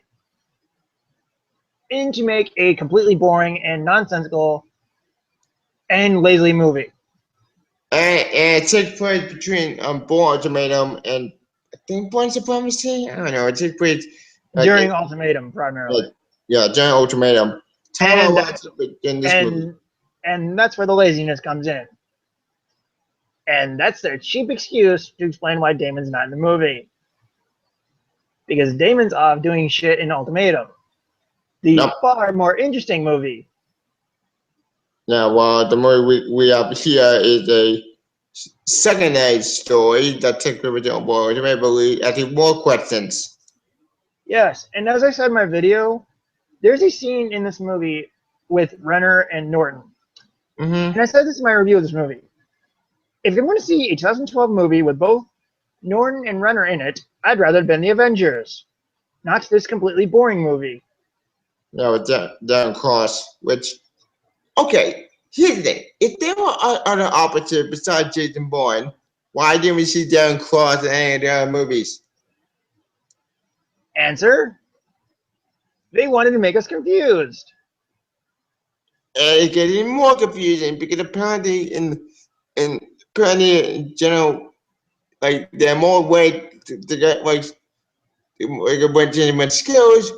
and to make a completely boring and nonsensical and lazy movie. And it takes place between Born Ultimatum and I think Born Supremacy. I don't know. It takes place During Ultimatum, primarily. yeah, during Ultimatum. And Tell that's in this movie. and that's where the laziness comes in. And that's their cheap excuse to explain why Damon's not in the movie. Because Damon's off doing shit in Ultimatum, the far more interesting movie. Yeah, well, the movie we have here is a secondary story that takes place with Born Ultimatum, but we asking more questions. Yes, and as I said in my video, there's a scene in this movie with Renner and Norton. Mm-hmm. And I said this in my review of this movie. If you want to see a 2012 movie with both Norton and Renner in it, I'd rather have been The Avengers, not this completely boring movie. Yeah, with Darren Cross, which, okay, here's the thing. If there were other opposites besides Jason Bourne, why didn't we see Darren Cross in any of the other movies? Answer? They wanted to make us confused. And it gets even more confusing because apparently in general, like there are more ways to get like skills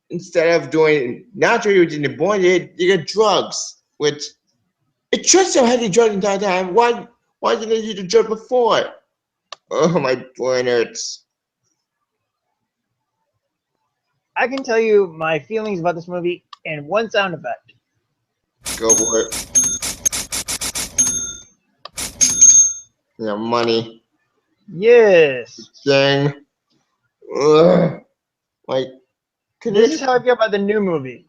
instead of doing naturally using the Bourne, you get drugs, which it just so had the drug the entire time. Why didn't they use the drug before? Oh, my brain hurts. I can tell you my feelings about this movie in one sound effect. Go for it. Yeah, money. Yes. Thing. Ugh. Like, this is how I feel about the new movie.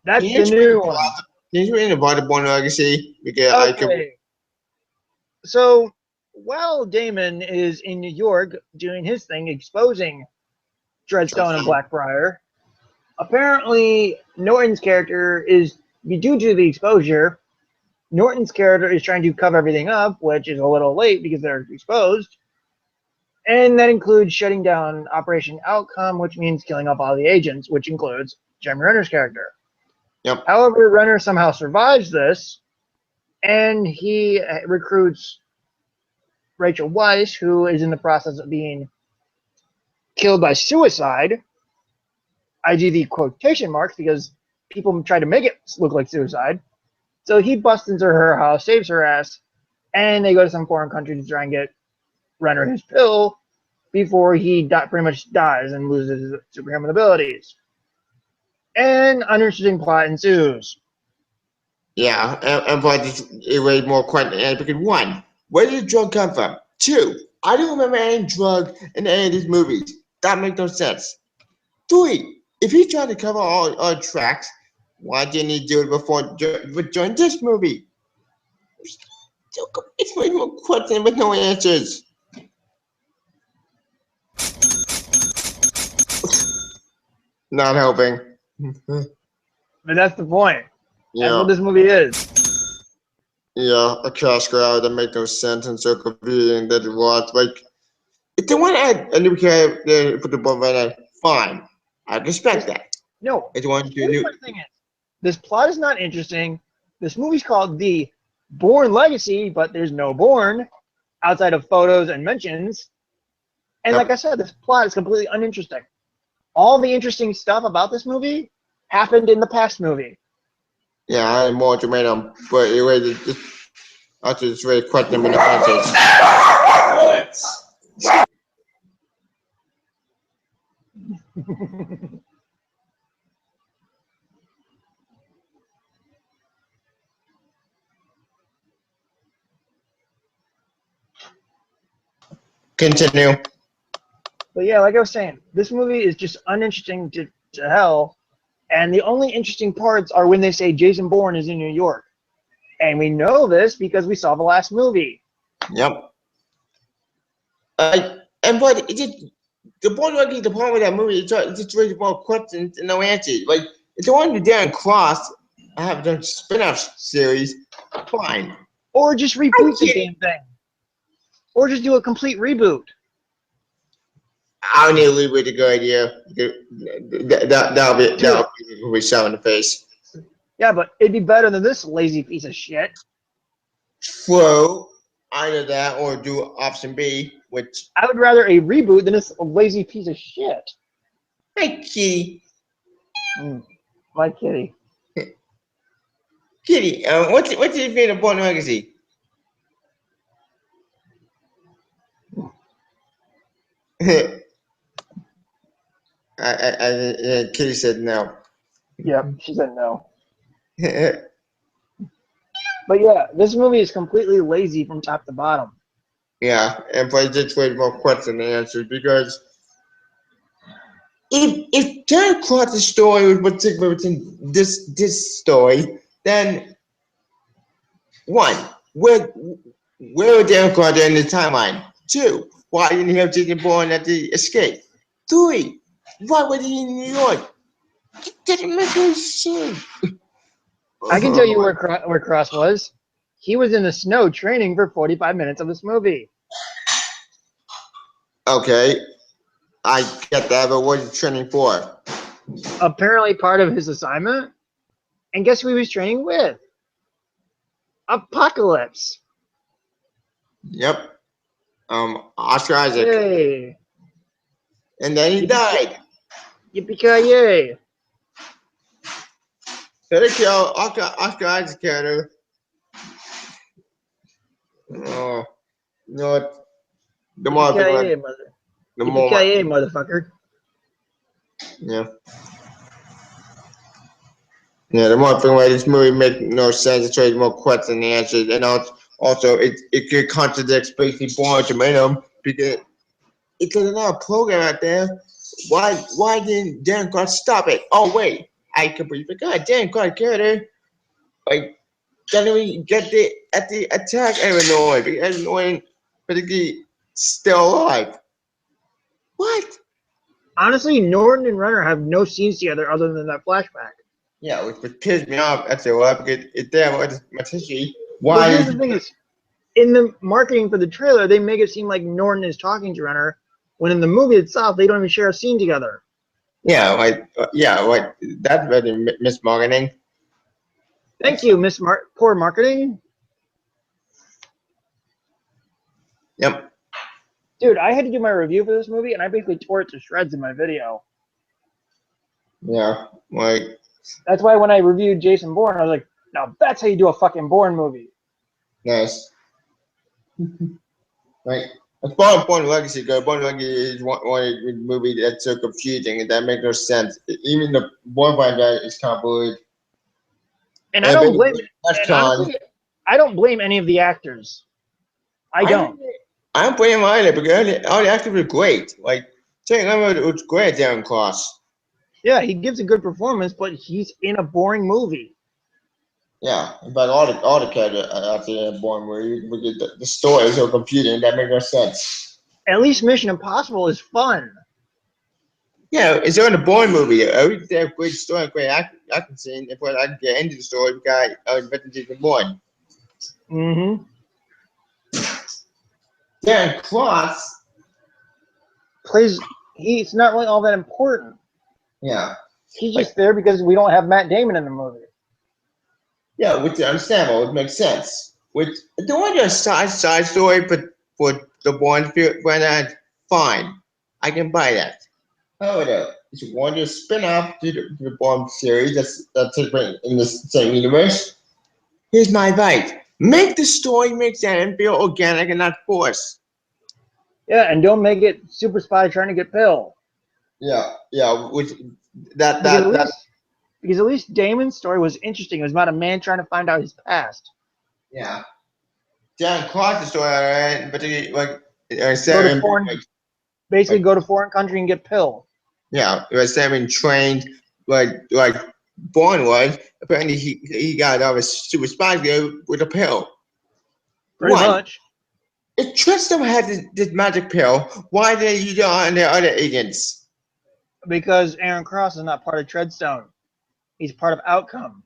That's the new one. Can you read about the Bourne Legacy? Because okay. So while Damon is in New York doing his thing, exposing Dreadstone and Blackbriar, apparently Norton's character is, due to the exposure, Norton's character is trying to cover everything up, which is a little late because they're exposed. And that includes shutting down Operation Outcome, which means killing off all the agents, which includes Jeremy Renner's character. Yep. However, Renner somehow survives this, and he recruits Rachel Weisz, who is in the process of being killed by suicide. I do the quotation marks because people try to make it look like suicide. So he busts into her house, saves her ass, and they go to some foreign country to try and get Renner his pill before he pretty much dies and loses his superhuman abilities. And uninteresting plot ensues. Yeah, and but it was more quite because one, where did the drug come from? Two, I don't remember any drug in any of these movies. That makes no sense. Three, if he tried to cover all tracks, why didn't he do it before during this movie? It's way more questions with no answers. Not helping. But that's the point. That's Yeah. what this movie is. Yeah, a cash grab that make no sense and so confusing that it was like if they want to add a new character put the ball right fine. I respect that. No. If you want to do Here's new my thing is, this plot is not interesting. This movie's called The Bourne Legacy, but there's no Bourne outside of photos and mentions. And Yep. like I said, this plot is completely uninteresting. All the interesting stuff about this movie happened in the past movie. Yeah, I had more to make them, but it was just actually it's very questionable in the franchise. Continue. But yeah, like I was saying, this movie is just uninteresting to hell. And the only interesting parts are when they say Jason Bourne is in New York. And we know this because we saw the last movie. Yep. And but it just the point like the point with that movie it's just really more questions and no answers. Like if they want to do Darren Cross, I have done spin-off series, fine. Or just reboot the damn thing. Or just do a complete reboot. I don't need to leave with a good idea. That'll be shot in the face. Yeah, but it'd be better than this lazy piece of shit. True. Either that or do option B, which I would rather a reboot than this lazy piece of shit. hey Kitty. My kitty. Kitty, what's your favorite Bourne legacy? Kitty said no. Yep, she said no. But yeah, this movie is completely lazy from top to bottom. Yeah, and but just way more questions than answers because if Jared Cross's story was particular within this story, then one, where would Jared Cross in the timeline? Two, why didn't he have Jason Bourne at the escape? Three, why was he in New York? It didn't make any sense. I can tell you where Cross was. He was in the snow training for 45 minutes of this movie. Okay, I get that, but what is he training for? Apparently part of his assignment. And guess who he was training with? Apocalypse. Yep. Oscar Isaac. Yay. And then he died. Yippee-ki-yay. So they kill Oscar Isaac character. Oh, you know what? The more people Yippee-ki-yay, like, mother. the more, Yippee-ki-yay, motherfucker. yeah. Yeah, the more people like this movie make no sense. It tries more questions than answers, and also it could contradict basically Bourne Ultimatum because it's another program out there. Why didn't Darren Cross stop it? Oh wait, I completely forgot. Darren Cross character like didn't we get at the attack Illinois because Illinois particularly still alive. What? Honestly, Norton and Runner have no scenes together other than that flashback. Yeah, which pissed me off after a while because it's there with my history. But Why? here's the thing is, in the marketing for the trailer, they make it seem like Norton is talking to Runner, when in the movie itself, they don't even share a scene together. Yeah, like that's very mismarketing. Thank you, Miss Poor Marketing. Yep. Dude, I had to do my review for this movie, and I basically tore it to shreds in my video. Yeah, like That's why when I reviewed Jason Bourne, I was like, now that's how you do a fucking Bourne movie. nice. Like as far as Bourne Legacy goes, Bourne Legacy is one of the movies that's so confusing and that makes no sense. Even the Bourne franchise is convoluted. And I don't blame That's honestly, I don't blame any of the actors. I don't. I don't blame him either because all the actors were great. Like Jake Leonard was great at Darren Cross. Yeah, he gives a good performance, but he's in a boring movie. Yeah, in fact, all the characters out there in Bourne movie because the story is so confusing that makes no sense. At least Mission Impossible is fun. Yeah, it's on the Bourne movie. They have great story, great acting scene. If I can get into the story, we got invented Jason Borune. Mm-hmm. Darren Cross. He's not really all that important. Yeah. He's just there because we don't have Matt Damon in the movie. Yeah, which is understandable. It makes sense. Which the one a side story, but for the Bourne brand, fine. I can buy that. However, it's one just spin off to the Bourne series that's taken in the same universe. Here's my advice. Make the story make sense and feel organic and not forced. Yeah, and don't make it Super Spy trying to get Pill. Yeah, which that Because that that at least Damon's story was interesting. It was about a man trying to find out his past. yeah. John Clark's story, alright, but like Go to seven basically like go to foreign country and get Pill. yeah, it was seven trained like Bourne was. Apparently he got out of a super spy girl with a pill. Pretty Why? much. If Tristan had this magic pill, why did they use it on their other agents? Because Aaron Cross is not part of Treadstone. He's part of Outcome.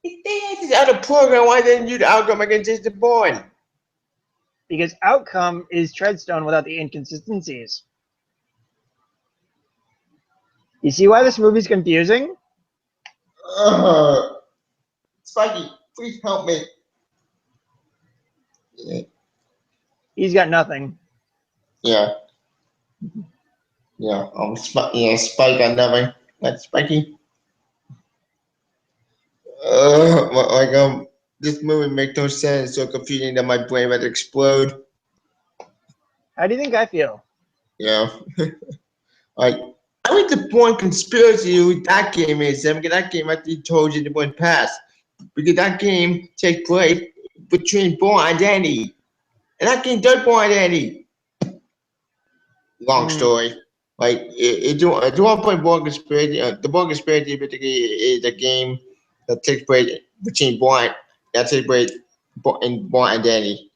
If they had this other program, why didn't you use the outcome against Jason Bourne? Because Outcome is Treadstone without the inconsistencies. You see why this movie's confusing? Spikey, please help me. He's got nothing. Yeah. Spike on nothing. That's Spiky. This movie makes no sense. So confusing that my brain might explode. How do you think I feel? Yeah. Like, I think the Bourne conspiracy with that game is, because that game I told you the one past. Because that game takes place between Bourne and Danny. And that game does Bourne and Danny. Long story. Like, it's one point Bourne conspiracy. The Bourne conspiracy particularly is a game that takes place between Bourne in Bourne and Danny.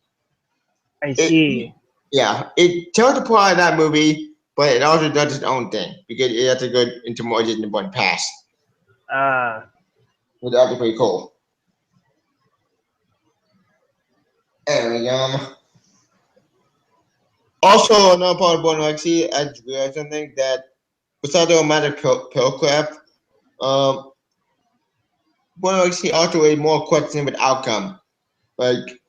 I see. It tells the plot of that movie, but it also does its own thing because it has to go into more than one past. Which is actually pretty cool. Anyway, also another part of Bourne Legacy, I just realized something that besides the romantic pill crap, Bourne Legacy also raised more questions with outcome. Like,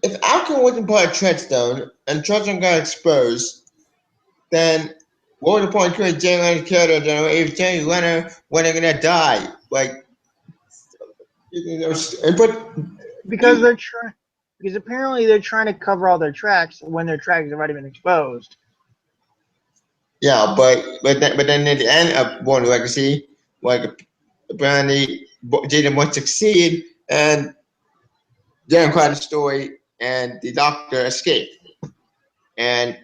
if outcome wasn't part of Treadstone and Treadstone got exposed, then what was the point of killing Jane Leonard's character general if Jane Leonard wasn't gonna die? Like, Because apparently they're trying to cover all their tracks when their tracks have already been exposed. Yeah, but then at the end of Bourne Legacy, like apparently Jaden won't succeed, and Darren cried the story, and the Doctor escaped, and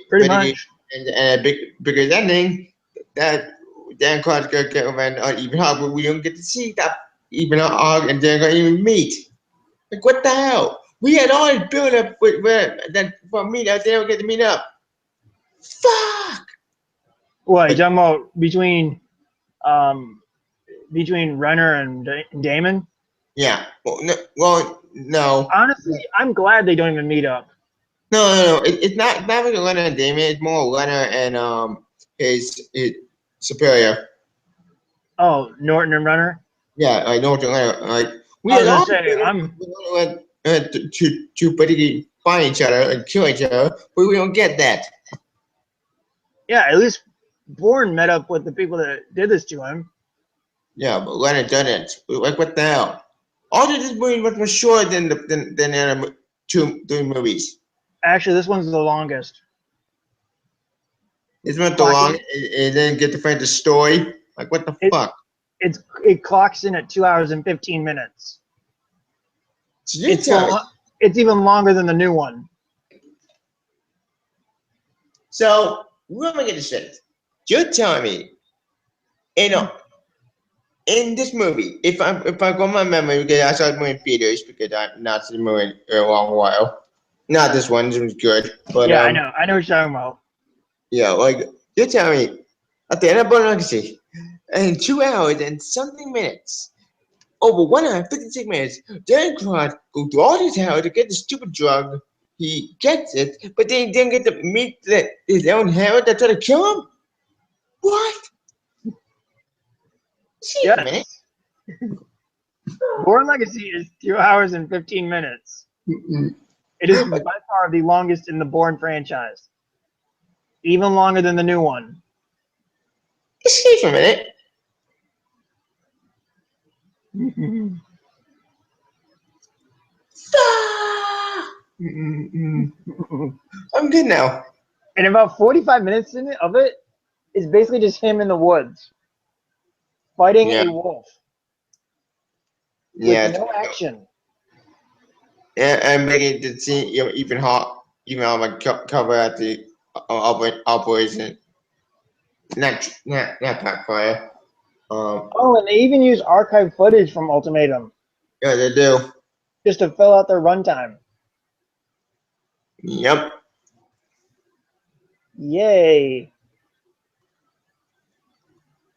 Pretty much. And a bigger ending that Dan Carter's gonna get on even hard, but we don't get to see that even hard, and they're gonna even meet. Like, what the hell? We had all this build up with that for meetup, they don't get to meet up. Fuck. What, you talking about between Renner and Damon? Yeah. Well, no. Honestly, I'm glad they don't even meet up. No. It's not really Leonard and Damon. It's more Leonard and his superior. Oh, Norton and Renner. Yeah, I know what you're like. We I was had all gonna say to particularly find each other and kill each other, but we don't get that. Yeah, at least Bourne met up with the people that did this to him. Yeah, but Leonard didn't. Like, what the hell? All of this movie was much shorter than the other three movies. Actually, this one's the longest. This went too long. It didn't get to find the story. Like, what the fuck? It clocks in at 2 hours and 15 minutes. So it's even longer than the new one. So let me get this straight. You're telling me, in this movie, if I go my memory, because I saw the movie in theaters because I've not seen the movie in a long while. Not this one. This was good, but Yeah, I know. I know what you're talking about. yeah, like you tell me at the end of Bourne Legacy, in 2 hours and something minutes, over 156 minutes, Darren Cross goes through all this hell to get the stupid drug. He gets it, but then he didn't get to meet his own hell that tried to kill him. What? See for a minute. Yes. Bourne Legacy is 2 hours and 15 minutes. It is by far the longest in the Bourne franchise. Even longer than the new one. See for a minute. I'm good now. And about 45 minutes of it is basically just him in the woods fighting Yeah. a wolf Yeah. with no action. And making the scene even hot, even on my cover at the operation. Not backfire. Oh, and they even use archive footage from Ultimatum Yeah, they do. just to fill out their runtime. Yep. Yay.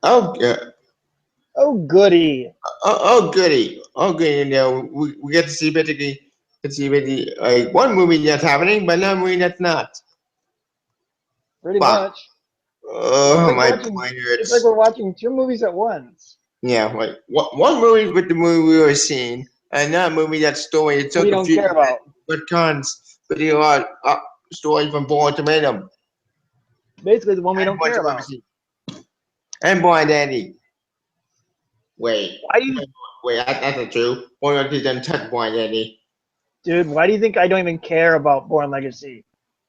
Oh, yeah. Oh, goody. Oh, goody. Oh, goody. You know, we get to see basically, like one movie that's happening, but another movie that's not. Pretty Fuck. much. Oh, my brain It's like hurts. we're watching two movies at once. Yeah, like one movie with the movie we were seeing, and another movie that's story. It's so We don't care confusing. about. But cons, but you are story from Bourne Ultimatum. Basically, the one we And don't Bourne care about. Legacy. And Bourne Identity. Wait, Why do you, wait, that's not true. Bourne Legacy doesn't touch Bourne Identity. dude? Why do you think I don't even care about Bourne Legacy?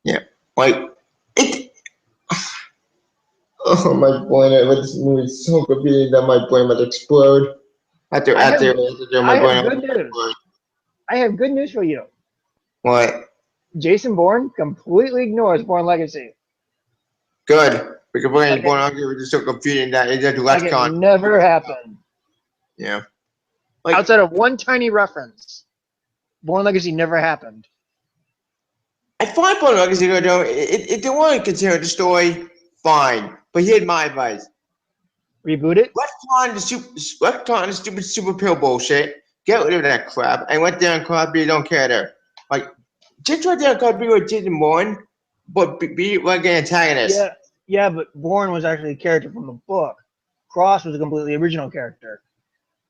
Yeah, like it. Oh my brain! This movie is so confusing that my brain might explode. After I have, my I brain have might good news. explode. I have good news for you. What? Jason Bourne completely ignores Bourne Legacy. Good. Because Like Bourne it, Legacy was just so confusing that it's just like it retcon. never happened. Yeah. Like Outside of one tiny reference, Bourne Legacy never happened. I find Bourne Legacy though, if they want to continue the story, fine. But here's my advice: Reboot it. retcon the stupid super pill bullshit. Get rid of that crap and let Darren Crosby don't care there. Like just let Darren Crosby with Jason Bourne, but be like an antagonist. Yeah, but Bourne was actually a character from the book. Cross was a completely original character.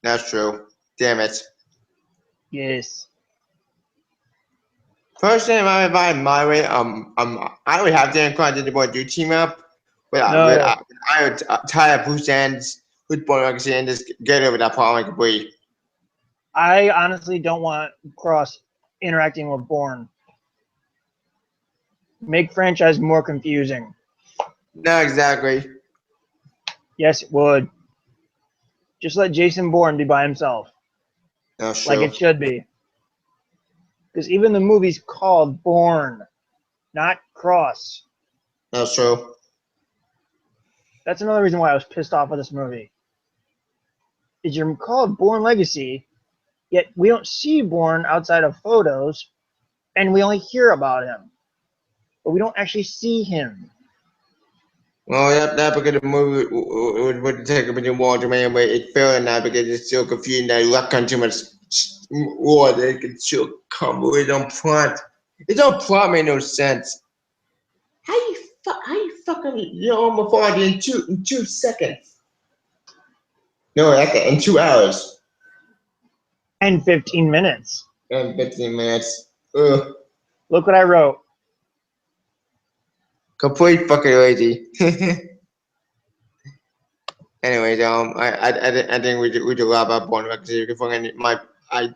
That's true. Damn it. Yes. Personally, if I my way, I would have Darren Crosby and the boy do team up, but No, I would tie up loose ends with Bourne Legacy and just get over that problem completely. I honestly don't want Cross interacting with Bourne. Make franchise more confusing. No, exactly. Yes, it would. Just let Jason Bourne be by himself, That's like true. it should be. Because even the movie's called Bourne, not Cross. That's true. That's another reason why I was pissed off with this movie. Is you're called Bourne Legacy, yet we don't see Bourne outside of photos, and we only hear about him, but we don't actually see him. Well, that because the movie would take a bit of water, man, but it failed in that because it's still confusing that luck on too much water. It can still come with on plot. It don't plot make no sense. How you fucking you're on before in 2 seconds? No, in 2 hours And 15 minutes. and 15 minutes. Ugh, Look what I wrote. complete fucking lazy. Anyways, I think we do wrap up on because you can fucking I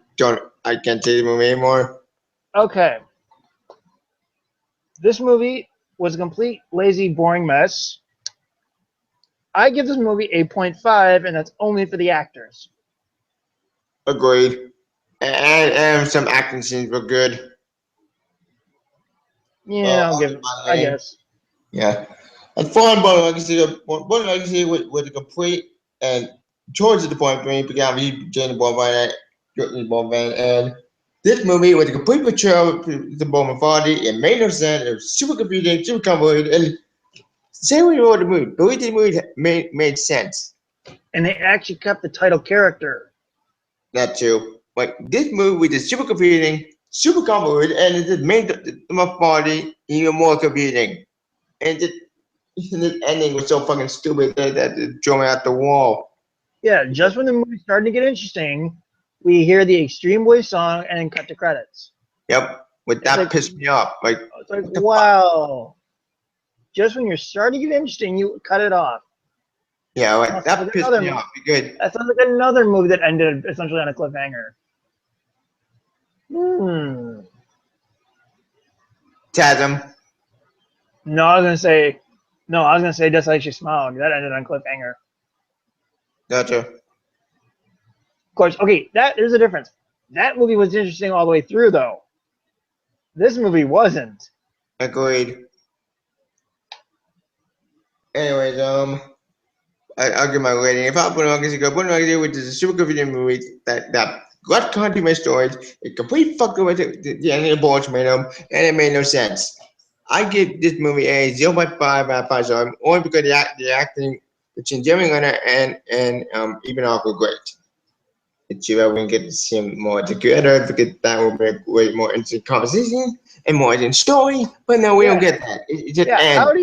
can't see the movie anymore. Okay. This movie was a complete, lazy, boring mess. I give this movie a 0.5, and that's only for the actors. Agreed. And some acting scenes were good. Yeah, I'll give In it, my I opinion. guess. Yeah. And fun Born Legacy was a complete and towards the point where he began Jane Born and This movie was a complete betrayal to the Bowman party. It made no sense. It was super confusing, super convoluted, and say what you want the movie, but the movie made sense. And they actually kept the title character. Not true. Like this movie was super confusing, super convoluted, and it just made the party even more confusing. And the ending was so fucking stupid that it drove me out the wall. Yeah, just when the movie started to get interesting, we hear the Extreme Boys song and then cut to credits. Yep, but that like- pissed me off. Like, It's like, what the wow. Just when you're starting to get interesting, you cut it off. yeah, like that pissed me off. Good. That sounds like another movie that ended essentially on a cliffhanger. Chasm. No, I was gonna say Just Like She Smiled. That ended on cliffhanger. Gotcha. Of course, okay, there's a difference. That movie was interesting all the way through, though. This movie wasn't. Agreed. Anyways, I'll give my rating. If I put on Bourne, which is a super confusing movie that got content my stories, it completely fucked with the ending of Bourne Tomato, and it made no sense. I give this movie a 0.5 out of 5 stars, only because the acting between Jeremy Renner and even were great. It's you we get to see them more together because that will make way more interesting conversation and more interesting story. But no, we don't get that. It just ends. How do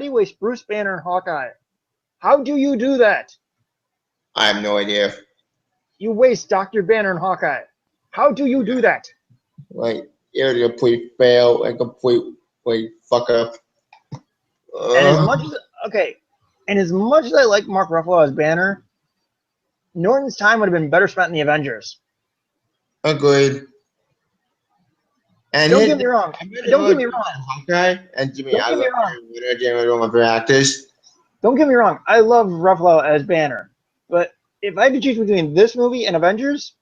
you waste Bruce Banner and Hawkeye? How do you do that? I have no idea. You waste Dr. Banner and Hawkeye. How do you do that? Like, you're a complete fail and complete fuck up. And as much as I like Mark Ruffalo as Banner, Norton's time would have been better spent in the Avengers. Agreed. And Don't get me wrong. Don't get me wrong. Hawkeye and Jimmy, Don't get me wrong. One of my favorite actors. Don't get me wrong. I love Ruffalo as Banner, but if I had to choose between this movie and Avengers,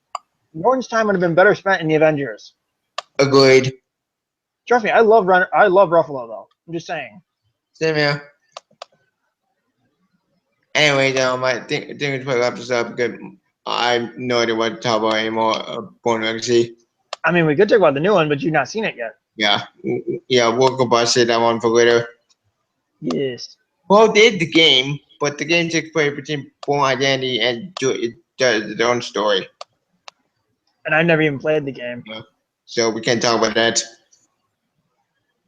Norton's time would have been better spent in the Avengers. Agreed. Trust me, I love Ruffalo though. I'm just saying. Same here. Anyway, I think we probably wrap this up because I have no idea what to talk about anymore. Bourne Legacy. I mean, we could talk about the new one, but you've not seen it yet. Yeah, we'll go by say that one for later. Yes. Well, they did the game, but the game takes place between Bourne Identity and it does its own story. And I've never even played the game. So we can't talk about that.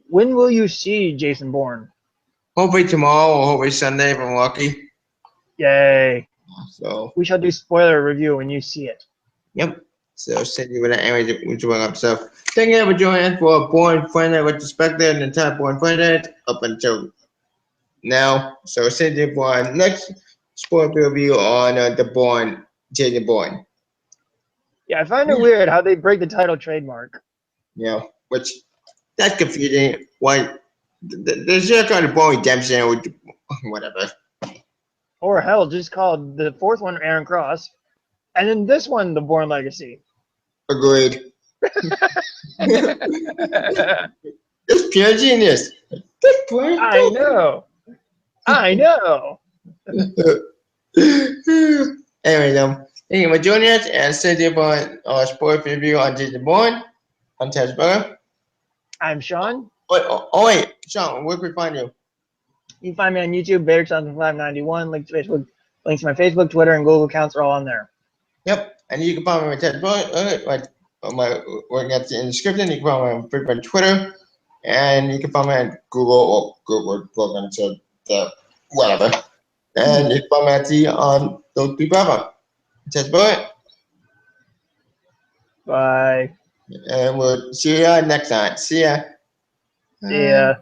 When will you see Jason Bourne? Hopefully tomorrow or hopefully Sunday if I'm lucky. Yay. So we shall do spoiler review when you see it. Yep. So send you with that anyway, which one up. So thank you for joining us for Bourne Friday retrospective and the entire Bourne Friday up until now. So send you for our next spoiler review on the Bourne, Jason Bourne. Yeah, I find it weird how they break the title trademark. Yeah, which that's confusing. Why there's just kind of Bourne Redemption or whatever. Or hell, just called the fourth one Aaron Cross, and then this one the Bourne Legacy. Agreed. It's pure genius. I know. Anyway, thank you for joining us and send you for our sports review on Jason Bourne. I'm Tess Burger. I'm Sean. Wait, Sean, where can we find you? You can find me on YouTube, Bader591. Links to my Facebook, Twitter, and Google accounts are all on there. Yep, and you can follow me on Tess Burger. My working at the description. You can follow me on Facebook and Twitter, and you can follow me on Google or Google to whatever. And you can follow me at on those three platforms. Tess Burger. Bye. And we'll see you next time. See ya. See ya.